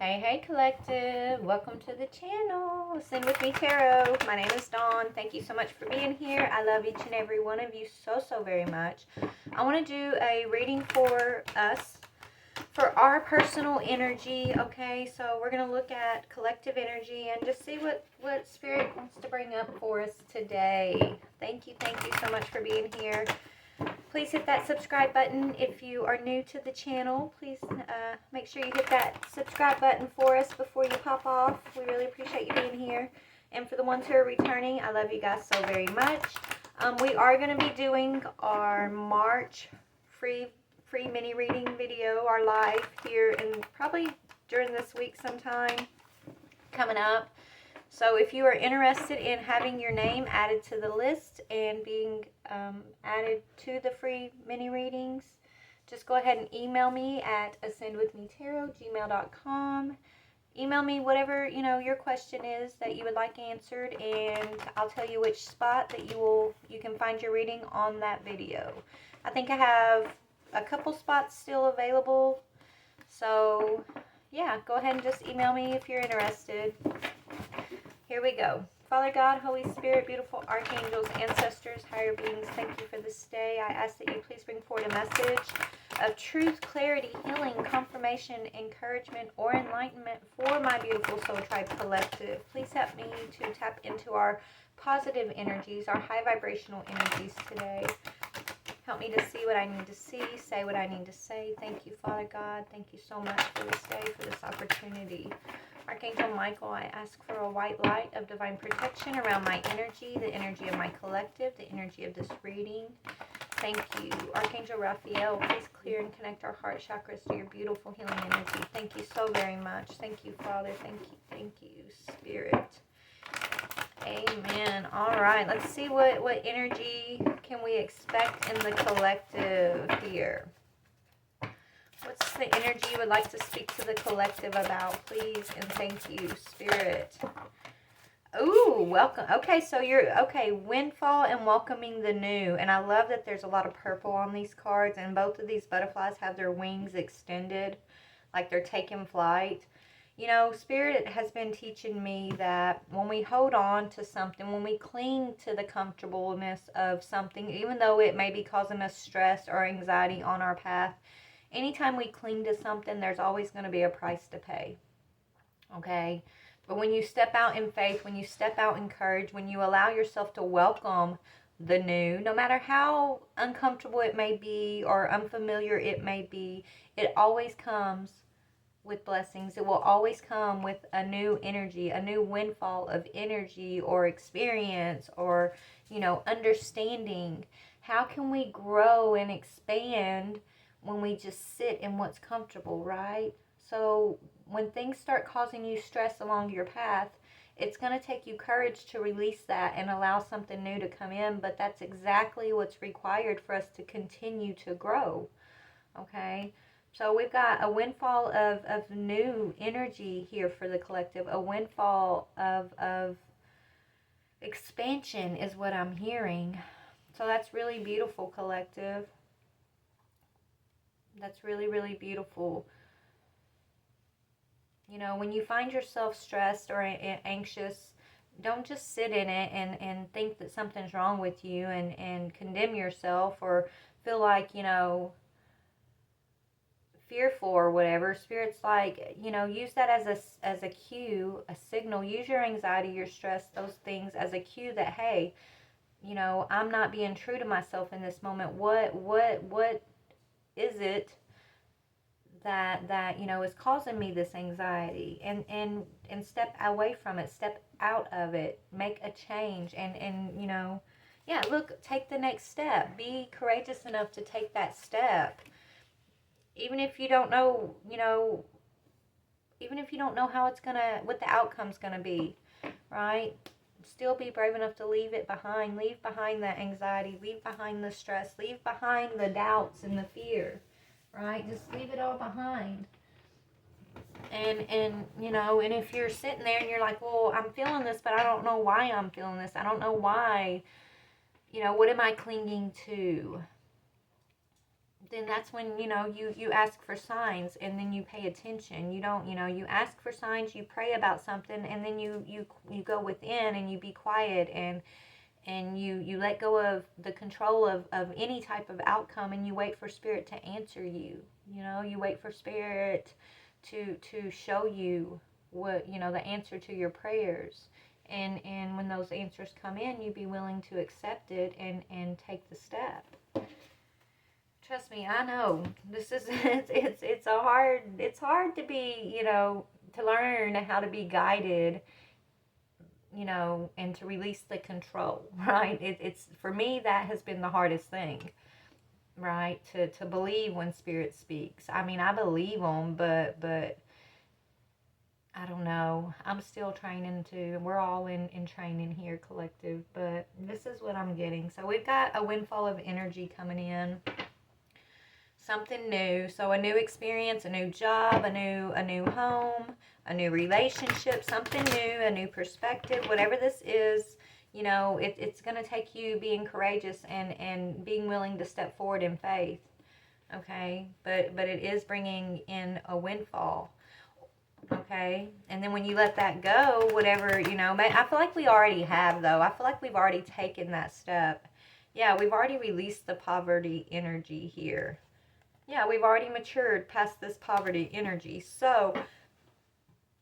Hey collective, welcome to the channel. Ascend with me tarot. My name is Dawn. Thank you so much for being here. I love each and every one of you so very much. I want to do a reading for us, for our personal energy. Okay, so we're going to look at collective energy and just see what spirit wants to bring up for us today. Thank you so much for being here. Please hit that subscribe button if you are new to the channel. Please make sure you hit that subscribe button for us before you pop off. We really appreciate you being here. And for the ones who are returning, I love you guys so very much. We are going to be doing our March free mini reading video, our live here, and probably during this week sometime coming up. So if you are interested in having your name added to the list and being added to the free mini readings, just go ahead and email me at ascendwithmetarot@gmail.com. Email me whatever, your question is that you would like answered, and I'll tell you which spot that you can find your reading on that video. I think I have a couple spots still available. So yeah, go ahead and just email me if you're interested. Here we go. Father God, Holy Spirit, beautiful archangels, ancestors, higher beings, thank you for this day. I ask that you please bring forward a message of truth, clarity, healing, confirmation, encouragement, or enlightenment for my beautiful Soul Tribe collective. Please help me to tap into our positive energies, our high vibrational energies today. Help me to see what I need to see, say what I need to say. Thank you, Father God. Thank you so much for this day, for this opportunity. Archangel Michael, I ask for a white light of divine protection around my energy, the energy of my collective, the energy of this reading. Thank you. Archangel Raphael, please clear and connect our heart chakras to your beautiful healing energy. Thank you so very much. Thank you, Father. Thank you, Spirit. Amen. All right, let's see what energy can we expect in the collective here. What's the energy you would like to speak to the collective about, please? And thank you, Spirit. Ooh, welcome. Okay, so windfall and welcoming the new. And I love that there's a lot of purple on these cards, and both of these butterflies have their wings extended, like they're taking flight. Spirit has been teaching me that when we hold on to something, when we cling to the comfortableness of something, even though it may be causing us stress or anxiety on our path, anytime we cling to something, there's always going to be a price to pay. Okay? But when you step out in faith, when you step out in courage, when you allow yourself to welcome the new, no matter how uncomfortable it may be or unfamiliar it may be, it always comes with blessings. It will always come with a new energy, a new windfall of energy or experience or, understanding. How can we grow and expand when we just sit in what's comfortable, right? So when things start causing you stress along your path, it's going to take you courage to release that and allow something new to come in, but that's exactly what's required for us to continue to grow, okay? So we've got a windfall of new energy here for the collective, a windfall of expansion is what I'm hearing. So that's really beautiful, collective. That's really beautiful. When you find yourself stressed or anxious, don't just sit in it and think that something's wrong with you and condemn yourself or feel like, fearful or whatever. Spirit's like, use that as a cue, a signal. Use your anxiety, your stress, those things as a cue that, hey, I'm not being true to myself in this moment. What is it that is causing me this anxiety? And step away from it, step out of it, make a change, and yeah, look, take the next step. Be courageous enough to take that step. Even if you don't know, even if you don't know what the outcome's gonna be, right? Still be brave enough to leave it behind. Leave behind that anxiety. Leave behind the stress. Leave behind the doubts and the fear, right? Just leave it all behind. And if you're sitting there and you're like, well, I'm feeling this, but I don't know why I'm feeling this. I don't know why, what am I clinging to? then that's when, you ask for signs, and then you pay attention. You don't, you ask for signs, you pray about something, and then you go within and you be quiet, and you let go of the control of any type of outcome, and you wait for spirit to answer you. You wait for spirit to show you what, the answer to your prayers. And when those answers come in, you be willing to accept it and take the step. Trust me, I know this is it's hard to be, to learn how to be guided, and to release the control, right? It's for me, that has been the hardest thing, right? To believe when spirit speaks. I mean, I believe them, but I don't know. I'm still training too. We're all in training here, collective, but this is what I'm getting. So we've got a windfall of energy coming in. Something new. So a new experience, a new job, a new home, a new relationship, something new, a new perspective, whatever this is, it's going to take you being courageous and being willing to step forward in faith. Okay? But it is bringing in a windfall. Okay? And then when you let that go, whatever, I feel like we already have, though. I feel like we've already taken that step. Yeah, we've already released the poverty energy here. Yeah, we've already matured past this poverty energy. So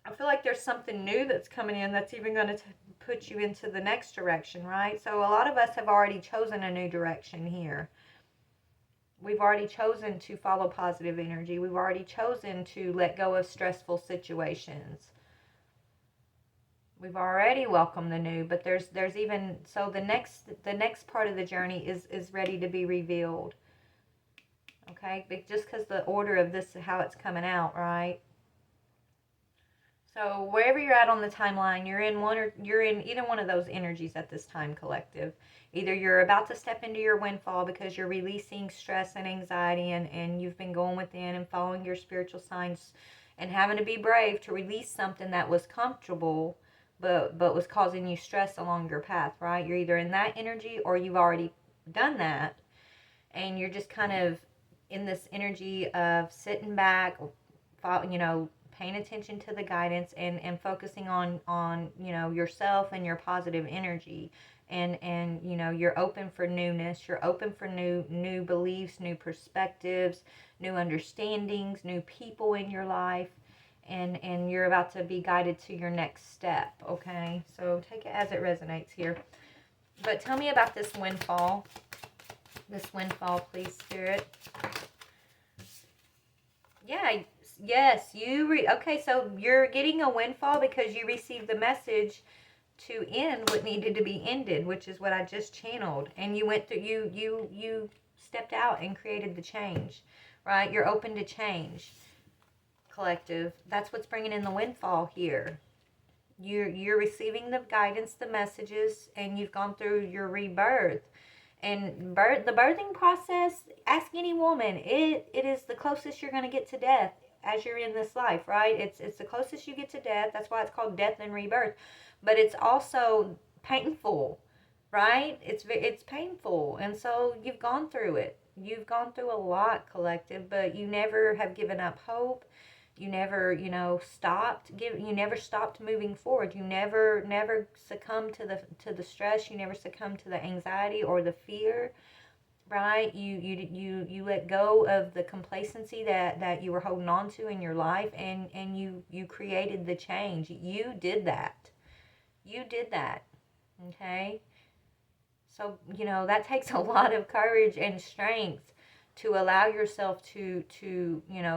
I feel like there's something new that's coming in that's even going to put you into the next direction, right? So a lot of us have already chosen a new direction here. We've already chosen to follow positive energy. We've already chosen to let go of stressful situations. We've already welcomed the new, but there's even, so the next part of the journey is ready to be revealed. Okay, but just because the order of this is how it's coming out, right? So wherever you're at on the timeline, you're in either one of those energies at this time, collective. Either you're about to step into your windfall because you're releasing stress and anxiety, and you've been going within and following your spiritual signs and having to be brave to release something that was comfortable but was causing you stress along your path, right? You're either in that energy or you've already done that, and you're just kind of in this energy of sitting back, paying attention to the guidance and focusing on yourself and your positive energy. And you're open for newness. You're open for new beliefs, new perspectives, new understandings, new people in your life. And you're about to be guided to your next step, okay? So take it as it resonates here. But tell me about this windfall. This windfall, please, Spirit. Yeah, yes, okay, so you're getting a windfall because you received the message to end what needed to be ended, which is what I just channeled. And you went through, you stepped out and created the change, right? You're open to change, collective. That's what's bringing in the windfall here. You're receiving the guidance, the messages, and you've gone through your rebirth. And the birthing process, ask any woman, it is the closest you're going to get to death as you're in this life, right? It's the closest you get to death. That's why it's called death and rebirth. But it's also painful, right? It's painful. And so you've gone through it. You've gone through a lot, collective, but you never have given up hope. You never, you never stopped moving forward. You never succumbed to the stress. You never succumbed to the anxiety or the fear, right? You let go of the complacency that you were holding on to in your life, and you created the change. You did that. You did that. Okay? So, that takes a lot of courage and strength to allow yourself to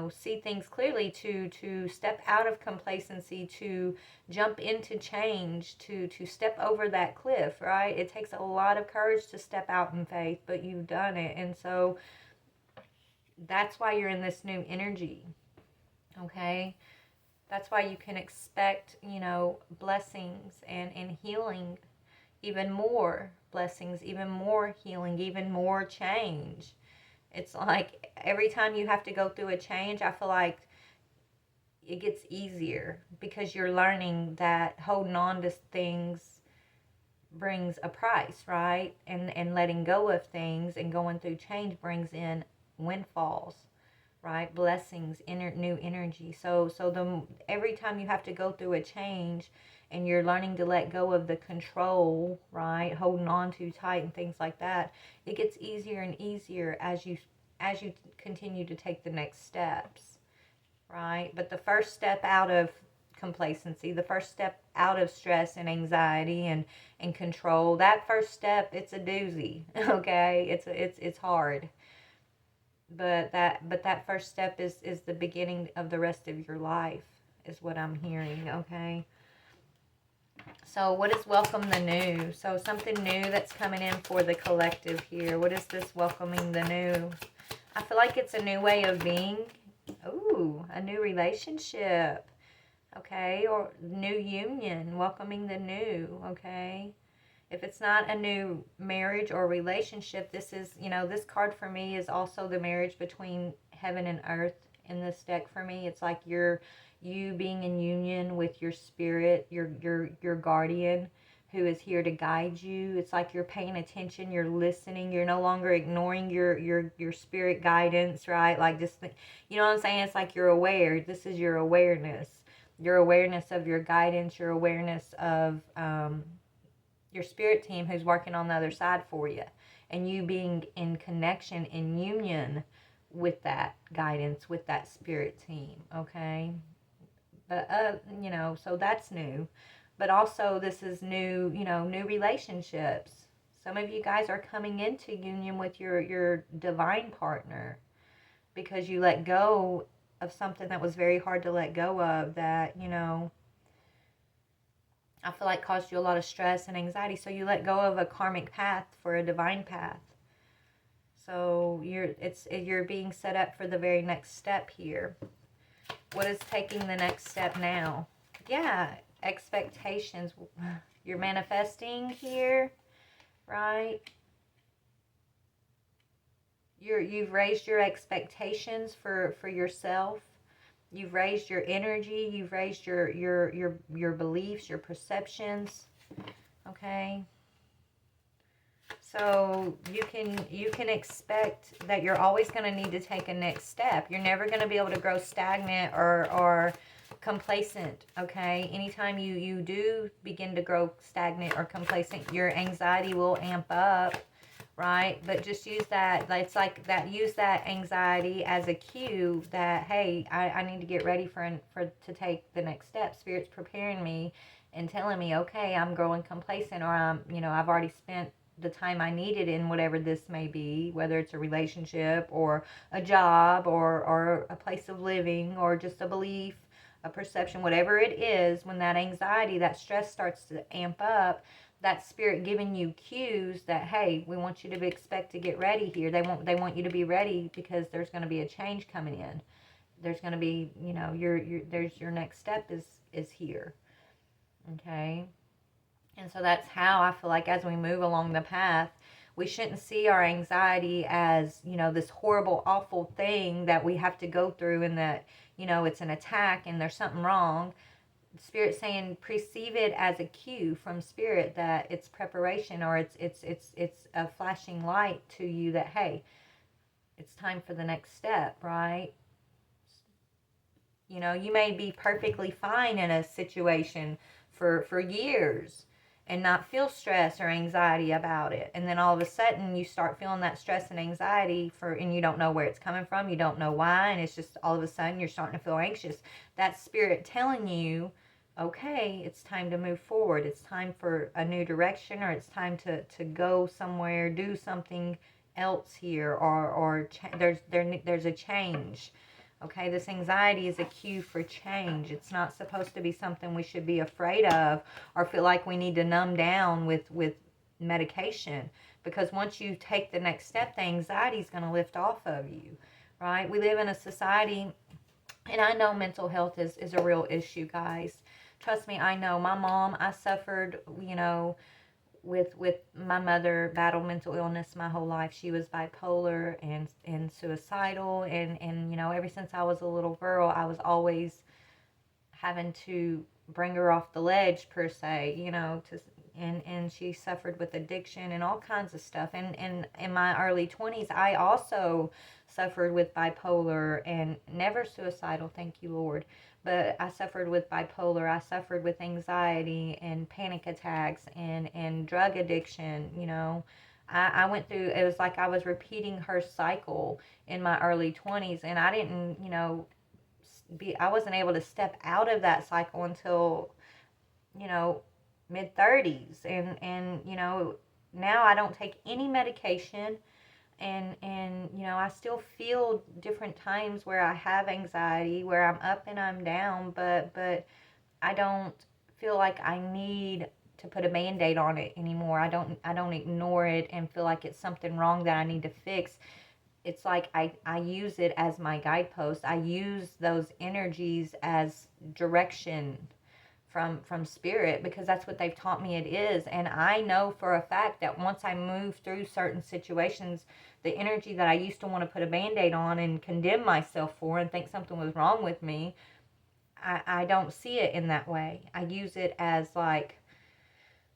see things clearly, to step out of complacency, to jump into change, to step over that cliff, right? It takes a lot of courage to step out in faith, but you've done it. And so that's why you're in this new energy, okay? That's why you can expect, blessings and healing, even more blessings, even more healing, even more change. It's like every time you have to go through a change, I feel like it gets easier because you're learning that holding on to things brings a price, right? And letting go of things and going through change brings in windfalls, right? Blessings, new energy. Every time you have to go through a change and you're learning to let go of the control, right? Holding on too tight and things like that, it gets easier and easier as you continue to take the next steps, right? But the first step out of complacency, the first step out of stress and anxiety and control, that first step, it's a doozy. Okay, it's hard. But that first step is the beginning of the rest of your life, is what I'm hearing. Okay, so what is welcome the new? So something new that's coming in for the collective here. What is this welcoming the new? I feel like it's a new way of being. Ooh, a new relationship. Okay, or new union, welcoming the new. Okay, if it's not a new marriage or relationship, this is, this card for me is also the marriage between heaven and earth in this deck for me. It's like you being in union with your spirit, your guardian, who is here to guide you. It's like you're paying attention, you're listening, you're no longer ignoring your spirit guidance, right? Like, just, you know what I'm saying? It's like you're aware. This is your awareness of your guidance, your awareness of your spirit team who's working on the other side for you, and you being in connection, in union with that guidance, with that spirit team. Okay, but so that's new. But also, this is new, new relationships. Some of you guys are coming into union with your divine partner because you let go of something that was very hard to let go of, that, I feel like caused you a lot of stress and anxiety. So you let go of a karmic path for a divine path. So you're being set up for the very next step here. What is taking the next step now? Yeah, expectations. You're manifesting here, right? You've raised your expectations for yourself. You've raised your energy. You've raised your beliefs, your perceptions. Okay. So you can expect that you're always going to need to take a next step. You're never going to be able to grow stagnant or complacent. Okay. Anytime you do begin to grow stagnant or complacent, your anxiety will amp up. Right? But just use that, it's like that, use that anxiety as a cue that, hey, I need to get ready to take the next step. Spirit's preparing me and telling me, okay, I'm growing complacent, or I've already spent the time I needed in whatever this may be, whether it's a relationship or a job or a place of living or just a belief, a perception, whatever it is. When that anxiety, that stress starts to amp up, that spirit giving you cues that, hey, we want you to expect to get ready here. They want you to be ready because there's going to be a change coming in. There's going to be, your next step is here. Okay. And so that's how I feel like as we move along the path, we shouldn't see our anxiety as, this horrible, awful thing that we have to go through, and that, it's an attack and there's something wrong. Spirit saying perceive it as a cue from Spirit that it's preparation, or it's a flashing light to you that, hey, it's time for the next step, right? You may be perfectly fine in a situation for years and not feel stress or anxiety about it, and then all of a sudden you start feeling that stress and anxiety and you don't know where it's coming from, you don't know why, and it's just all of a sudden you're starting to feel anxious. That's Spirit telling you, okay, it's time to move forward. It's time for a new direction, or it's time to go somewhere, do something else here, or there's a change. Okay, this anxiety is a cue for change. It's not supposed to be something we should be afraid of or feel like we need to numb down with medication, because once you take the next step, the anxiety is going to lift off of you, right? We live in a society, and I know mental health is a real issue, guys. Trust me, I know. My mom, I suffered, with my mother, battled mental illness my whole life. She was bipolar and suicidal, and ever since I was a little girl, I was always having to bring her off the ledge per se, and she suffered with addiction and all kinds of stuff. And in my early 20s, I also suffered with bipolar, and never suicidal, thank you, Lord. But I suffered with bipolar. I suffered with anxiety and panic attacks and drug addiction, I went through, it was like I was repeating her cycle in my early 20s, and I didn't, I wasn't able to step out of that cycle until, you know, mid 30s. And now I don't take any medication, and I still feel different times where I have anxiety, where I'm up and I'm down, but I don't feel like I need to put a band-aid on it anymore. I don't ignore it and feel like it's something wrong that I need to fix. It's like I use it as my guidepost. I use those energies as direction from spirit, because that's what they've taught me it is. And I know for a fact that once I move through certain situations, the energy that I used to want to put a band-aid on and condemn myself for and think something was wrong with me, I don't see it in that way. I use it as like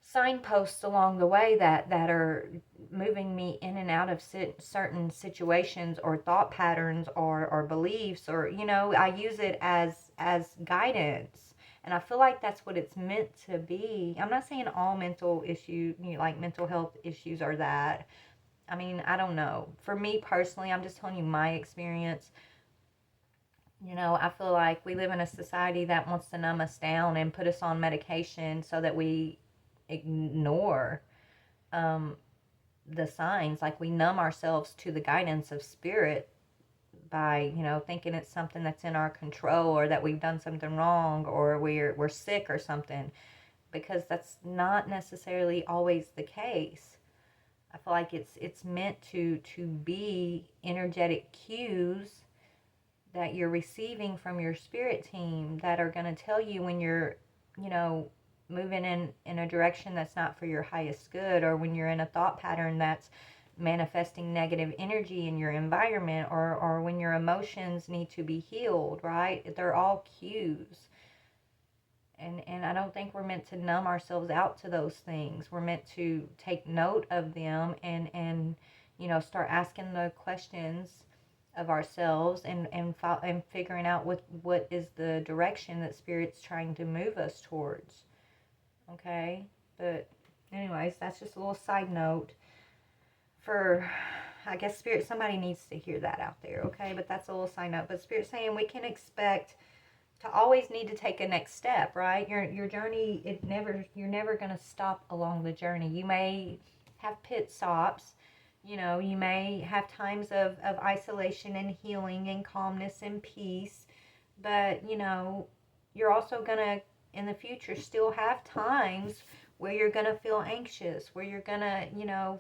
signposts along the way that are moving me in and out of certain situations or thought patterns or beliefs, or I use it as guidance. And I feel like that's what it's meant to be. I'm not saying all mental issues, like mental health issues, are that. I mean, I don't know. For me personally, I'm just telling you my experience. I feel like we live in a society that wants to numb us down and put us on medication so that we ignore the signs. Like, we numb ourselves to the guidance of spirit by thinking it's something that's in our control, or that we've done something wrong, or we're sick or something, because that's not necessarily always the case. I feel like it's meant to be energetic cues that you're receiving from your spirit team that are going to tell you when you're moving in a direction that's not for your highest good, or when you're in a thought pattern that's manifesting negative energy in your environment, or when your emotions need to be healed, right? They're all cues. And I don't think we're meant to numb ourselves out to those things. We're meant to take note of them and start asking the questions of ourselves, and figuring out what is the direction that spirit's trying to move us towards. Okay? But anyways, that's just a little side note for, I guess, spirit. Somebody needs to hear that out there, okay? But that's a little side note. But spirit's saying we can expect to always need to take a next step, right? Your journey, you're never going to stop along the journey. You may have pit stops. You may have times of isolation and healing and calmness and peace. But, you're also going to, in the future, still have times where you're going to feel anxious, where you're going to,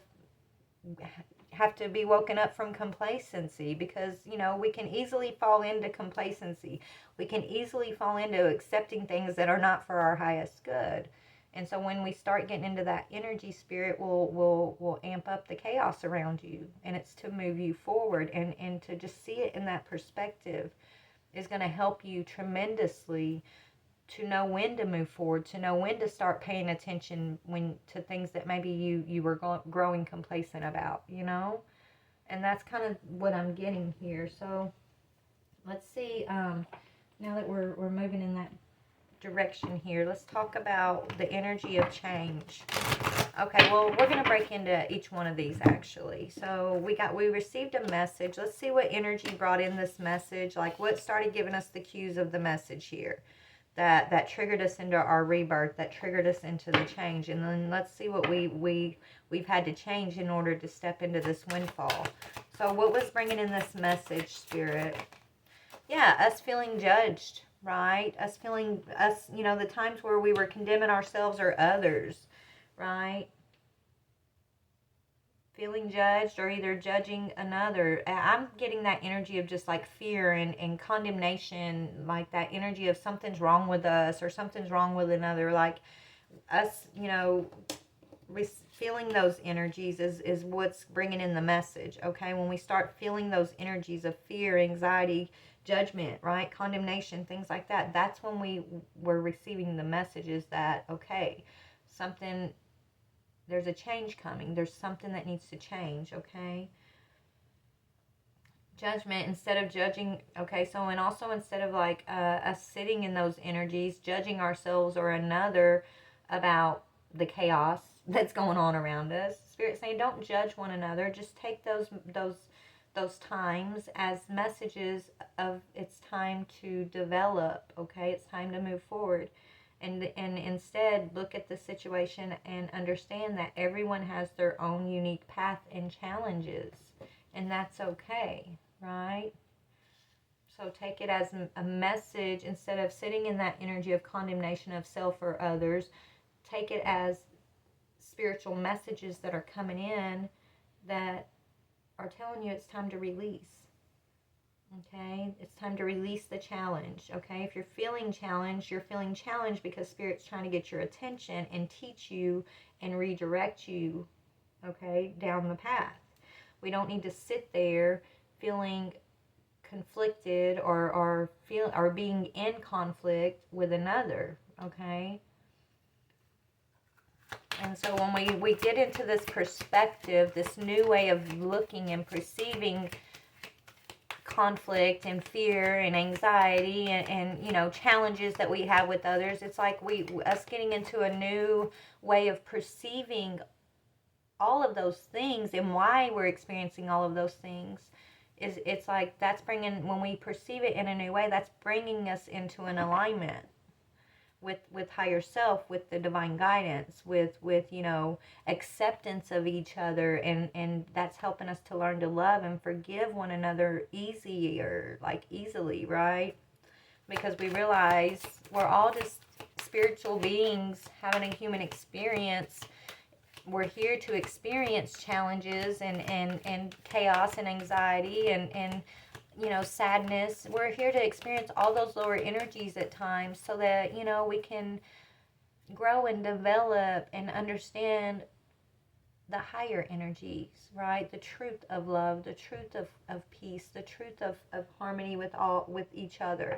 have to be woken up from complacency, because, we can easily fall into complacency. We can easily fall into accepting things that are not for our highest good. And so when we start getting into that energy, spirit will amp up the chaos around you, and it's to move you forward, and to just see it in that perspective is going to help you tremendously to know when to move forward, to know when to start paying attention to things that maybe you were growing complacent about, and that's kind of what I'm getting here. So let's see, now that we're moving in that direction here, let's talk about the energy of change. Okay, well, we're going to break into each one of these, actually. So we received a message. Let's see what energy brought in this message, like what started giving us the cues of the message here that triggered us into our rebirth, that triggered us into the change. And then let's see what we've had to change in order to step into this windfall. So what was bringing in this message, spirit? Yeah, us feeling judged, right? The times where we were condemning ourselves or others, right? Feeling judged, or either judging another. I'm getting that energy of just like fear and condemnation, like that energy of something's wrong with us or something's wrong with another. Like us, feeling those energies is what's bringing in the message, okay? When we start feeling those energies of fear, anxiety, judgment, right? Condemnation, things like that. That's when we were receiving the messages that, okay, something, there's a change coming. There's something that needs to change, okay? Judgment, instead of judging, okay, so, and also instead of like us sitting in those energies, judging ourselves or another about the chaos that's going on around us, Spirit saying, don't judge one another. Just take those times as messages of it's time to develop, okay? It's time to move forward. And instead look at the situation and understand that everyone has their own unique path and challenges, and that's okay, right? So take it as a message. Instead of sitting in that energy of condemnation of self or others, take it as spiritual messages that are coming in that are telling you it's time to release. Okay, it's time to release the challenge. Okay, if you're feeling challenged because Spirit's trying to get your attention and teach you and redirect you, okay, down the path. We don't need to sit there feeling conflicted or being in conflict with another, okay? And so when we get into this perspective, this new way of looking and perceiving conflict and fear and anxiety and you know, challenges that we have with others, it's like us getting into a new way of perceiving all of those things and why we're experiencing all of those things. It's like that's bringing, when we perceive it in a new way, that's bringing us into an alignment with higher self, with the divine guidance, with you know, acceptance of each other, and that's helping us to learn to love and forgive one another easily, right? Because we realize we're all just spiritual beings having a human experience. We're here to experience challenges and chaos and anxiety and you know, sadness. We're here to experience all those lower energies at times so that, you know, we can grow and develop and understand the higher energies, right? The truth of love, the truth of peace, the truth of harmony with each other.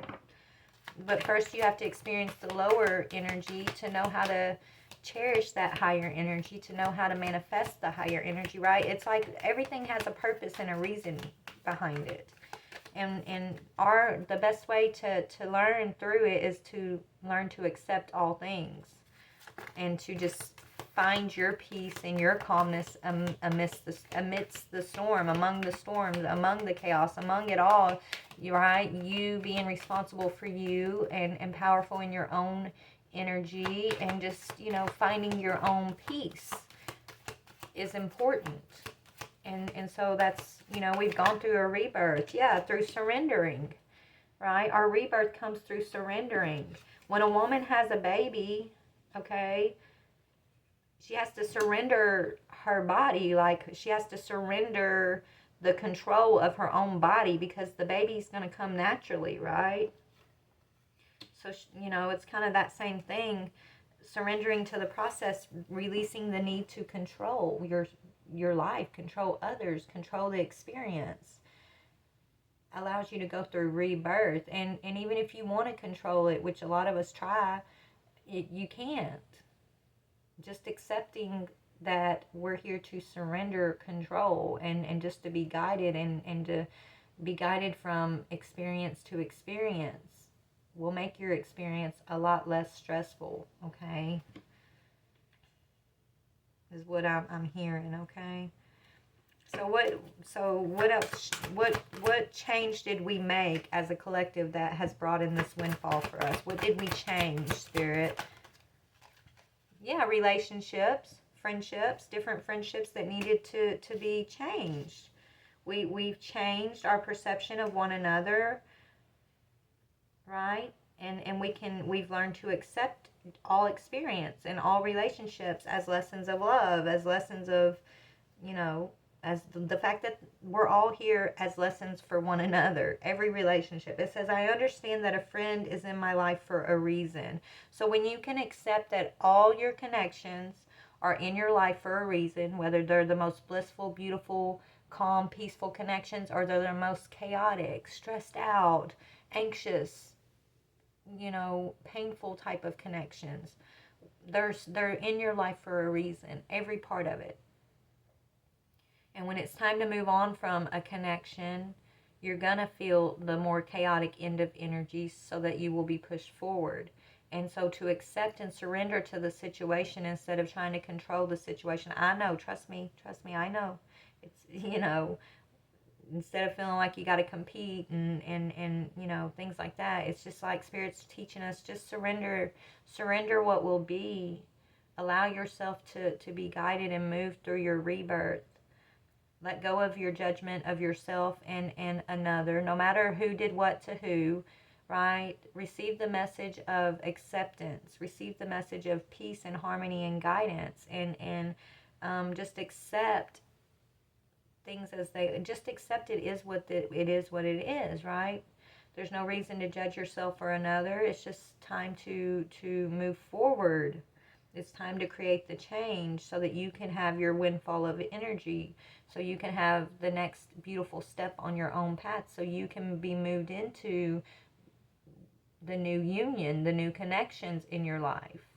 But first you have to experience the lower energy to know how to cherish that higher energy, to know how to manifest the higher energy, right? It's like everything has a purpose and a reason behind it. And the best way to learn through it is to learn to accept all things and to just find your peace and your calmness amidst the storm, among the storms, among the chaos, among it all. Right? You being responsible for you and powerful in your own energy, and just, you know, finding your own peace is important. And so that's, you know, we've gone through a rebirth, through surrendering, right? Our rebirth comes through surrendering. When a woman has a baby, okay, she has to surrender her body, like she has to surrender the control of her own body, because the baby's going to come naturally, right? So, you know, it's kind of that same thing, surrendering to the process, releasing the need to control your life, control others, control the experience, allows you to go through rebirth. And even if you want to control it, which a lot of us try, you can't. Just accepting that we're here to surrender control and just to be guided and to be guided from experience to experience will make your experience a lot less stressful, okay? Is what I'm hearing, okay? So what else, what change did we make as a collective that has brought in this windfall for us? What did we change, Spirit? Yeah, relationships, friendships, different friendships that needed to be changed. We've changed our perception of one another, right? And we've learned to accept all experience and all relationships as lessons of love, as lessons of, you know, as the fact that we're all here as lessons for one another. Every relationship. It says, I understand that a friend is in my life for a reason. So when you can accept that all your connections are in your life for a reason, whether they're the most blissful, beautiful calm, peaceful connections, or they're the most chaotic, stressed out, anxious, painful type of connections. They're in your life for a reason, every part of it. And when it's time to move on from a connection, you're going to feel the more chaotic end of energy so that you will be pushed forward. And so to accept and surrender to the situation instead of trying to control the situation. I know, trust me, I know. It's, instead of feeling like you got to compete and things like that, it's just like Spirit's teaching us, just surrender what will be. Allow yourself to be guided and move through your rebirth. Let go of your judgment of yourself and another, no matter who did what to who, right? Receive the message of acceptance. Receive the message of peace and harmony and guidance, and just accept things as they, just accept it is what it is, right? There's no reason to judge yourself or another. It's just time to move forward. It's time to create the change so that you can have your windfall of energy, so you can have the next beautiful step on your own path, so you can be moved into the new union, the new connections in your life.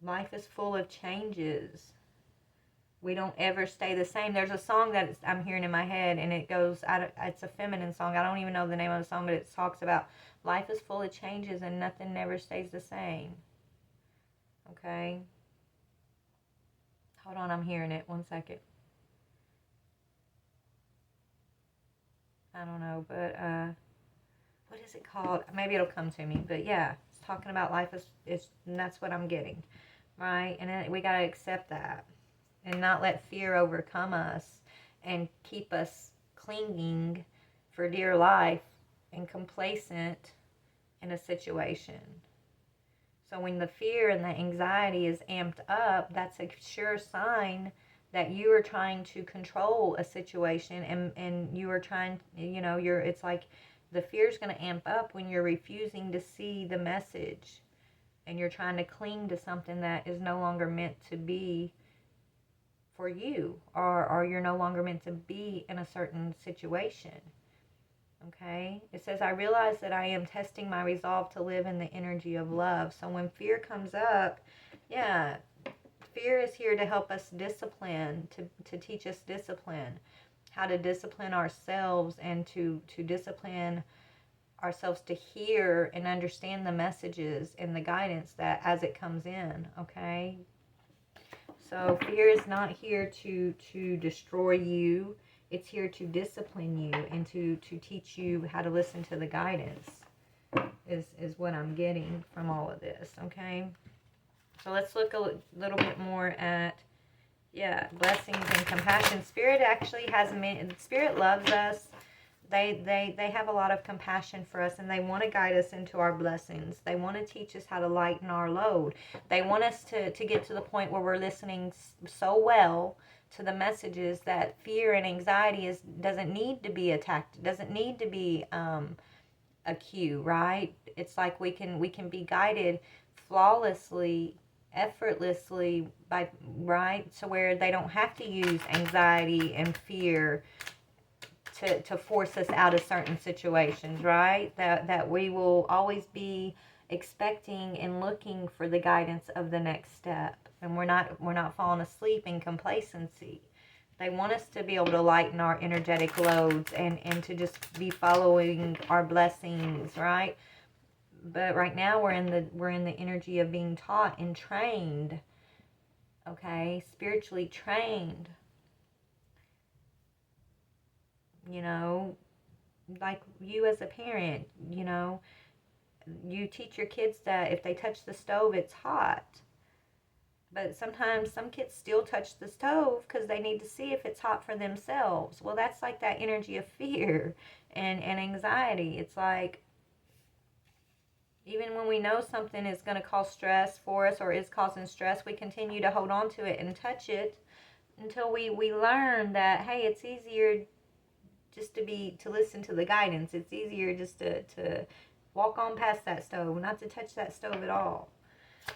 Life is full of changes. We don't ever stay the same. There's a song that I'm hearing in my head, and it goes, it's a feminine song. I don't even know the name of the song, but it talks about life is full of changes and nothing never stays the same. Okay? Hold on, I'm hearing it. One second. I don't know, but what is it called? Maybe it'll come to me. But yeah, it's talking about life is and that's what I'm getting, right? And then we got to accept that and not let fear overcome us and keep us clinging for dear life and complacent in a situation. So when the fear and the anxiety is amped up, that's a sure sign that you are trying to control a situation, and you are trying, it's like the fear is going to amp up when you're refusing to see the message and you're trying to cling to something that is no longer meant to be for you, or you're no longer meant to be in a certain situation. Okay? It says, I realize that I am testing my resolve to live in the energy of love. So when fear comes up, yeah, fear is here to help us discipline, to teach us discipline, how to discipline ourselves and to discipline ourselves to hear and understand the messages and the guidance that as it comes in, okay? So fear is not here to destroy you. It's here to discipline you and to teach you how to listen to the guidance is what I'm getting from all of this, okay? So let's look a little bit more at, blessings and compassion. Spirit actually Spirit loves us. They have a lot of compassion for us, and they want to guide us into our blessings. They want to teach us how to lighten our load. They want us to get to the point where we're listening so well to the messages that fear and anxiety doesn't need to be attacked. It doesn't need to be a cue, right? It's like we can be guided flawlessly, effortlessly right, so where they don't have to use anxiety and fear to force us out of certain situations, right? That we will always be expecting and looking for the guidance of the next step, and we're not falling asleep in complacency. They want us to be able to lighten our energetic loads and to just be following our blessings, right? But right now we're in the energy of being taught and trained, okay, spiritually trained. Like you as a parent, you teach your kids that if they touch the stove, it's hot. But sometimes some kids still touch the stove because they need to see if it's hot for themselves. Well, that's like that energy of fear and anxiety. It's like, even when we know something is going to cause stress for us or is causing stress, we continue to hold on to it and touch it until we learn that, hey, it's easier just to listen to the guidance. It's easier just to walk on past that stove, not to touch that stove at all.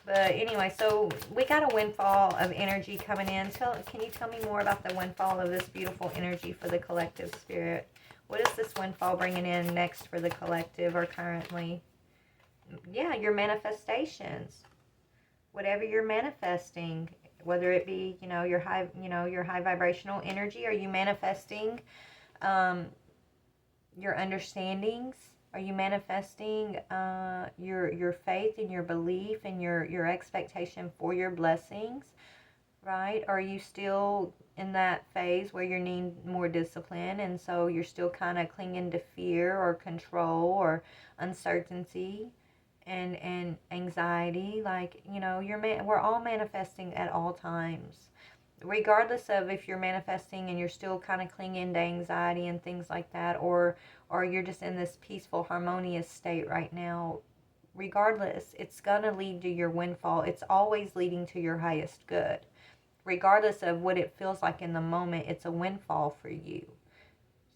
But anyway, so we got a windfall of energy coming in. Can you tell me more about the windfall of this beautiful energy for the collective spirit? What is this windfall bringing in next for the collective or currently? Yeah, your manifestations. Whatever you're manifesting, whether it be, your high vibrational energy. Are you manifesting your understandings? Are you manifesting your faith and your belief and your expectation for your blessings, right? Are you still in that phase where you need more discipline, and so you're still kind of clinging to fear or control or uncertainty and anxiety? Like, we're all manifesting at all times, regardless of if you're manifesting and you're still kind of clinging to anxiety and things like that, or you're just in this peaceful, harmonious state right now. Regardless, it's going to lead to your windfall. It's always leading to your highest good. Regardless of what it feels like in the moment, it's a windfall for you.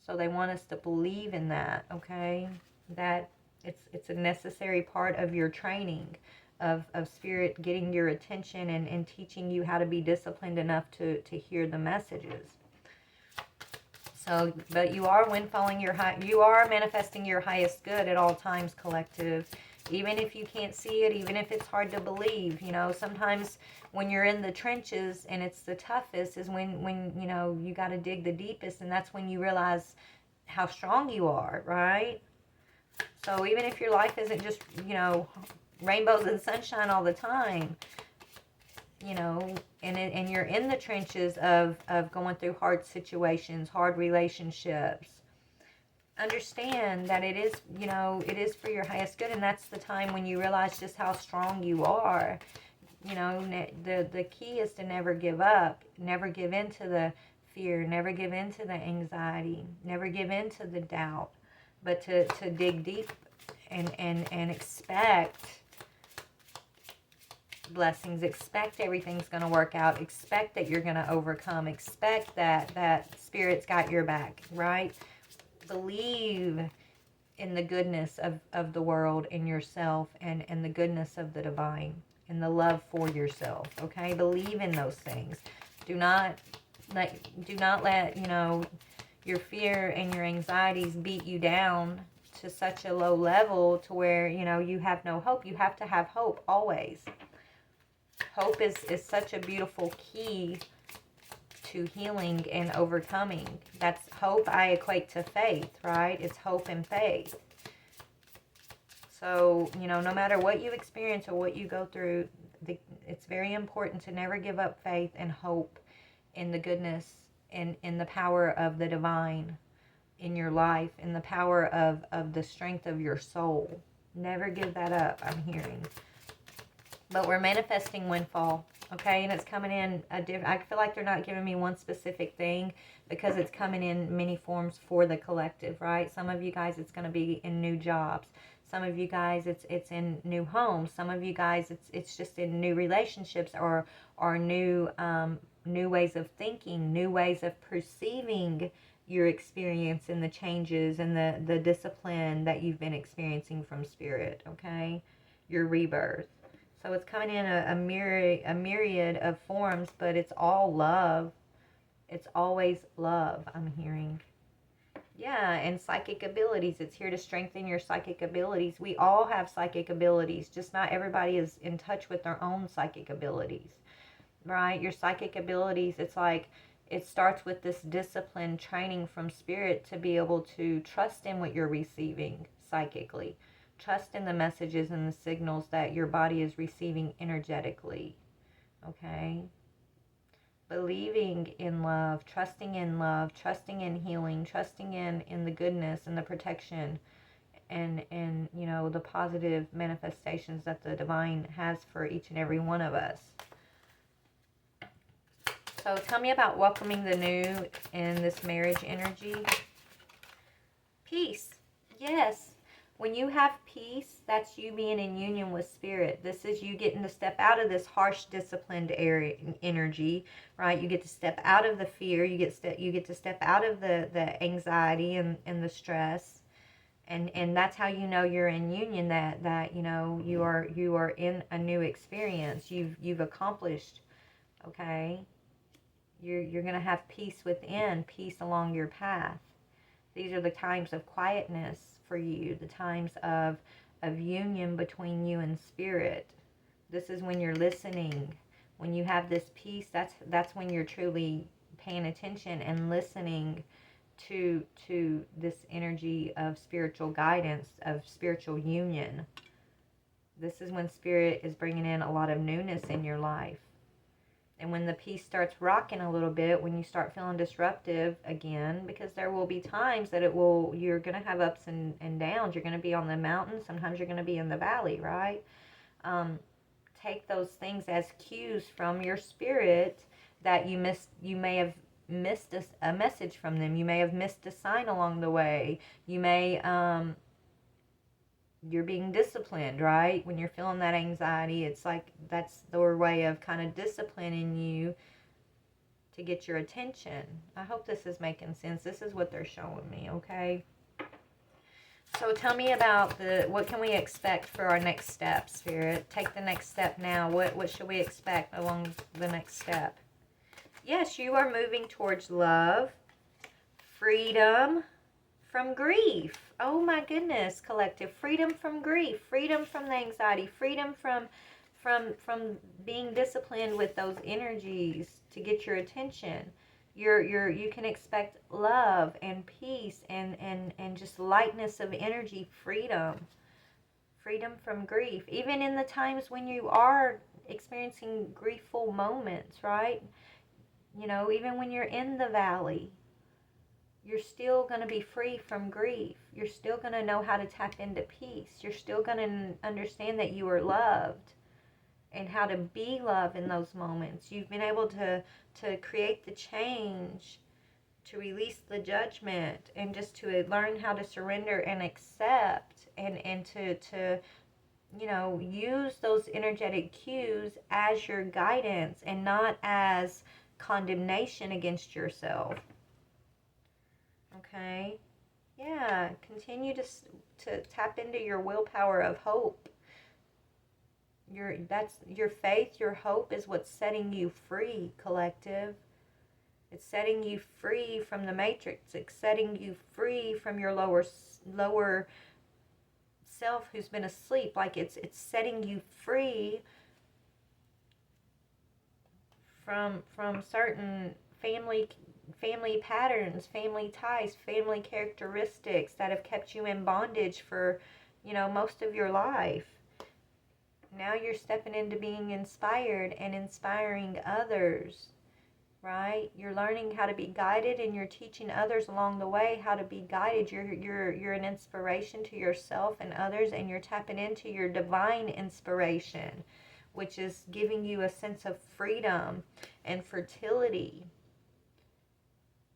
So they want us to believe in that, okay? That it's a necessary part of your training of spirit getting your attention and teaching you how to be disciplined enough to hear the messages. So, but you are you are manifesting your highest good at all times, collective. Even if you can't see it, even if it's hard to believe, sometimes when you're in the trenches and it's the toughest is when you got to dig the deepest, and that's when you realize how strong you are, right? So even if your life isn't just, rainbows and sunshine all the time, and you're in the trenches of going through hard situations, hard relationships, understand that it is for your highest good, and that's the time when you realize just how strong you are. The key is to never give up, never give in to the fear, never give in to the anxiety, never give in to the doubt, but to dig deep and expect blessings, expect everything's going to work out, expect that you're going to overcome, expect that Spirit's got your back, right? Believe in the goodness of the world, in yourself, and the goodness of the divine, and the love for yourself, okay? Believe in those things. Do not let your fear and your anxieties beat you down to such a low level to where, you have no hope. You have to have hope always. Hope is such a beautiful key to healing and overcoming. That's hope. I equate to faith, right? It's hope and faith. So, no matter what you experience or what you go through, it's very important to never give up faith and hope in the goodness and in the power of the divine in your life, in the power of the strength of your soul. Never give that up, I'm hearing. But we're manifesting windfall, okay? And it's coming in I feel like they're not giving me one specific thing, because it's coming in many forms for the collective, right? Some of you guys, it's going to be in new jobs. Some of you guys, it's in new homes. Some of you guys, it's just in new relationships or new ways of thinking, new ways of perceiving your experience and the changes and the discipline that you've been experiencing from Spirit, okay? Your rebirth. So it's coming in a myriad of forms, but it's all love. It's always love, I'm hearing. Yeah, and psychic abilities. It's here to strengthen your psychic abilities. We all have psychic abilities, just not everybody is in touch with their own psychic abilities, right? Your psychic abilities, it's like it starts with this discipline training from Spirit to be able to trust in what you're receiving psychically. Trust in the messages and the signals that your body is receiving energetically, okay? Believing in love, trusting in healing, trusting in the goodness and the protection and the positive manifestations that the divine has for each and every one of us. So tell me about welcoming the new in this marriage energy. Peace. Yes. When you have peace, that's you being in union with Spirit. This is you getting to step out of this harsh, disciplined energy, right? You get to step out of the fear. You get to step out of the anxiety and the stress. And that's how you know you're in union, that you know you are in a new experience. You've accomplished, okay? You're going to have peace within, peace along your path. These are the times of quietness for you, the times of union between you and spirit. This is when you're listening. When you have this peace, that's when you're truly paying attention and listening to this energy of spiritual guidance, of spiritual union. This is when spirit is bringing in a lot of newness in your life. And when the peace starts rocking a little bit, when you start feeling disruptive again, because there will be times that you're going to have ups and downs. You're going to be on the mountain. Sometimes you're going to be in the valley, right? Take those things as cues from your spirit that you may have missed a message from them. You may have missed a sign along the way. You may, you're being disciplined, right? When you're feeling that anxiety, it's like that's their way of kind of disciplining you to get your attention. I hope this is making sense. This is what they're showing me, okay? So tell me about what can we expect for our next step, Spirit? Take the next step now. What should we expect along the next step? Yes, you are moving towards love, freedom from grief. Oh my goodness, collective. Freedom from grief, freedom from the anxiety, freedom from being disciplined with those energies to get your attention. You can expect love and peace and just lightness of energy, freedom from grief, even in the times when you are experiencing griefful moments, right? You know, even when you're in the valley, you're still going to be free from grief. You're still going to know how to tap into peace. You're still going to understand that you are loved and how to be love in those moments. You've been able to create the change, to release the judgment, and just to learn how to surrender and accept, and to you know, use those energetic cues as your guidance and not as condemnation against yourself. Okay? Yeah, continue to tap into your willpower of hope. Your faith, your hope is what's setting you free, collective. It's setting you free from the matrix. It's setting you free from your lower self who's been asleep. Like it's setting you free from certain family patterns, family ties, family characteristics that have kept you in bondage for, you know, most of your life. Now you're stepping into being inspired and inspiring others, right? You're learning how to be guided, and you're teaching others along the way how to be guided. You're an inspiration to yourself and others, and you're tapping into your divine inspiration, which is giving you a sense of freedom and fertility.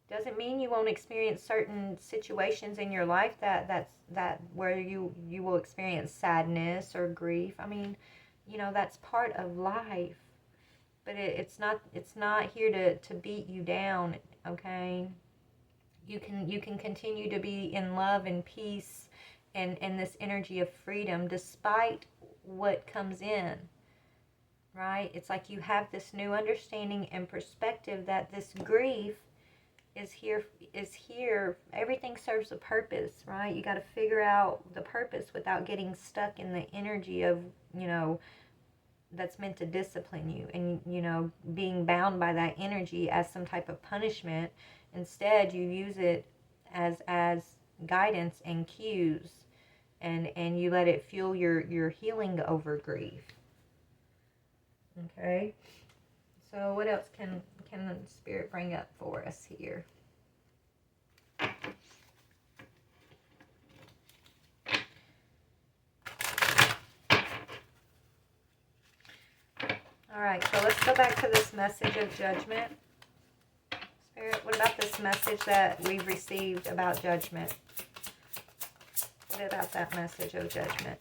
Doesn't mean you won't experience certain situations in your life that where you will experience sadness or grief. I mean, you know, that's part of life. But it's not here to beat you down, okay? You can continue to be in love and peace and this energy of freedom despite what comes in. Right? It's like you have this new understanding and perspective that this grief is here. Everything serves a purpose, right? You got to figure out the purpose without getting stuck in the energy of, you know, that's meant to discipline you, and, you know, being bound by that energy as some type of punishment. Instead, you use it as guidance and cues, and you let it fuel your healing over grief. Okay, so what else can the Spirit bring up for us here? All right, so let's go back to this message of judgment. Spirit, what about this message that we've received about judgment? What about that message of judgment?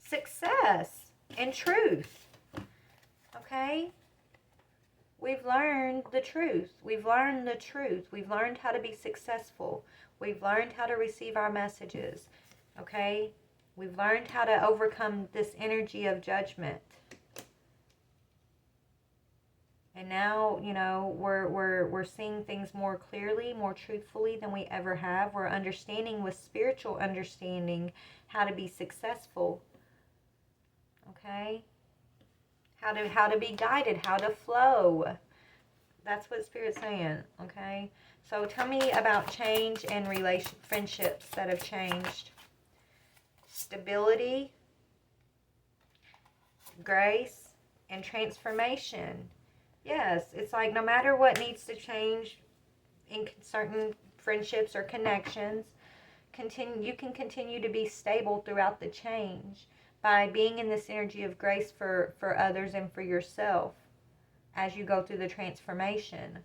Success and truth. Okay? We've learned the truth. We've learned the truth. We've learned how to be successful. We've learned how to receive our messages. Okay? We've learned how to overcome this energy of judgment. And now, you know, we're seeing things more clearly, more truthfully than we ever have. We're understanding with spiritual understanding how to be successful. Okay? How to be guided, how to flow. That's what Spirit's saying, okay? So tell me about change and friendships that have changed. Stability, grace, and transformation. Yes, it's like no matter what needs to change in certain friendships or connections, you can continue to be stable throughout the change by being in this energy of grace for others and for yourself as you go through the transformation.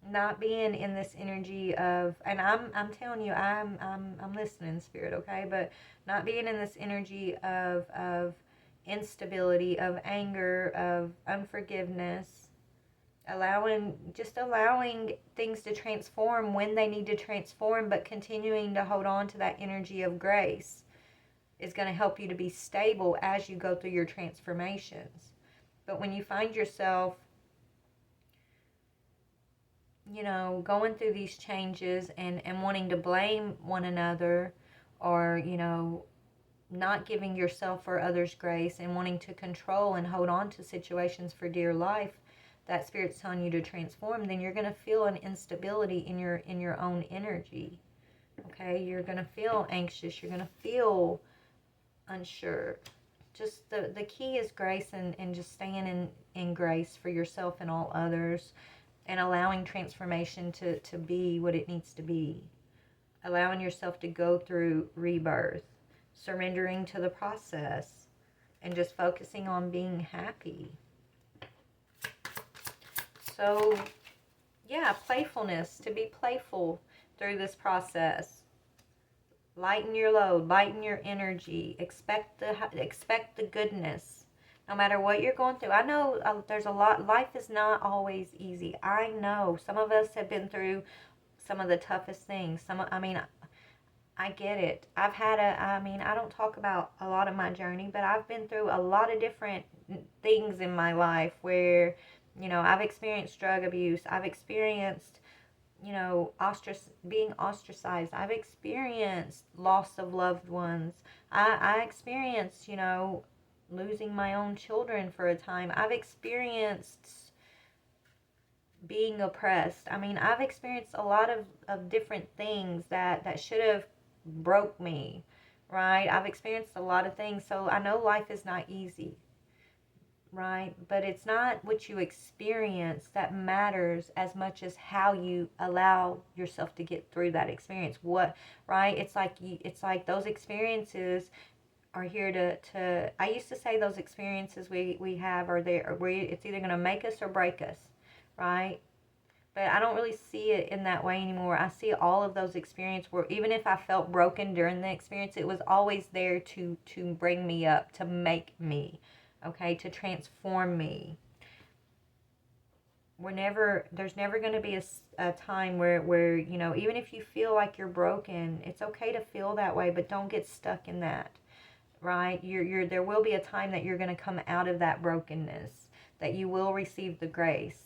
Not being in this energy of, and I'm telling you, I'm listening, Spirit, okay? But not being in this energy of instability, of anger, of unforgiveness, allowing things to transform when they need to transform, but continuing to hold on to that energy of grace is going to help you to be stable as you go through your transformations. But when you find yourself, you know, going through these changes and wanting to blame one another, or, you know, not giving yourself or others grace and wanting to control and hold on to situations for dear life that Spirit's telling you to transform, then you're going to feel an instability in your own energy. Okay? You're going to feel anxious. You're going to feel unsure. Just the key is grace and just staying in grace for yourself and all others, and allowing transformation to be what it needs to be. Allowing yourself to go through rebirth, surrendering to the process, and just focusing on being happy. So, yeah, playfulness, to be playful through this process. Lighten your load, lighten your energy, expect the goodness. No matter what you're going through. I know there's a lot, life is not always easy. I know some of us have been through some of the toughest things. I get it. I don't talk about a lot of my journey, but I've been through a lot of different things in my life where, you know, I've experienced drug abuse. I've experienced, you know, being ostracized. I've experienced loss of loved ones. I experienced, you know, losing my own children for a time. I've experienced being oppressed. I've experienced a lot of different things that should have broke me, right? I've experienced a lot of things, so I know life is not easy, right? But it's not what you experience that matters as much as how you allow yourself to get through that experience. Right? It's like those experiences are here to I used to say those experiences we have are there, where it's either going to make us or break us, right? But I don't really see it in that way anymore. I see all of those experiences where even if I felt broken during the experience, it was always there to bring me up, to make me, okay, to transform me. There's never going to be a time where, you know, even if you feel like you're broken, it's okay to feel that way, but don't get stuck in that, right? There will be a time that you're going to come out of that brokenness, that you will receive the grace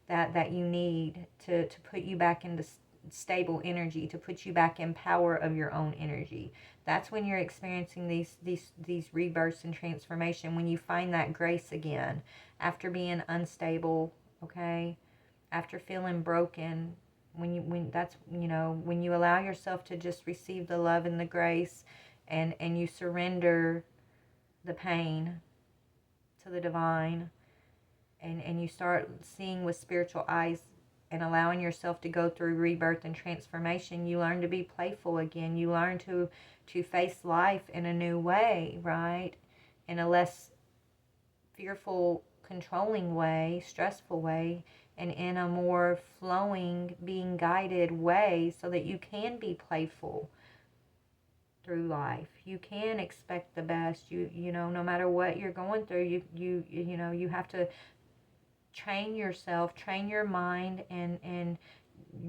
that you need to put you back into stable energy, to put you back in power of your own energy. That's when you're experiencing these rebirths and transformation, when you find that grace again after being unstable, okay? After feeling broken, when you allow yourself to just receive the love and the grace, and you surrender the pain to the divine, and you start seeing with spiritual eyes and allowing yourself to go through rebirth and transformation, you learn to be playful again. You learn to face life in a new way, right? In a less fearful, controlling way, stressful way, and in a more flowing, being guided way, so that you can be playful through life. You can expect the best. You know, no matter what you're going through, you have to train yourself, train your mind, and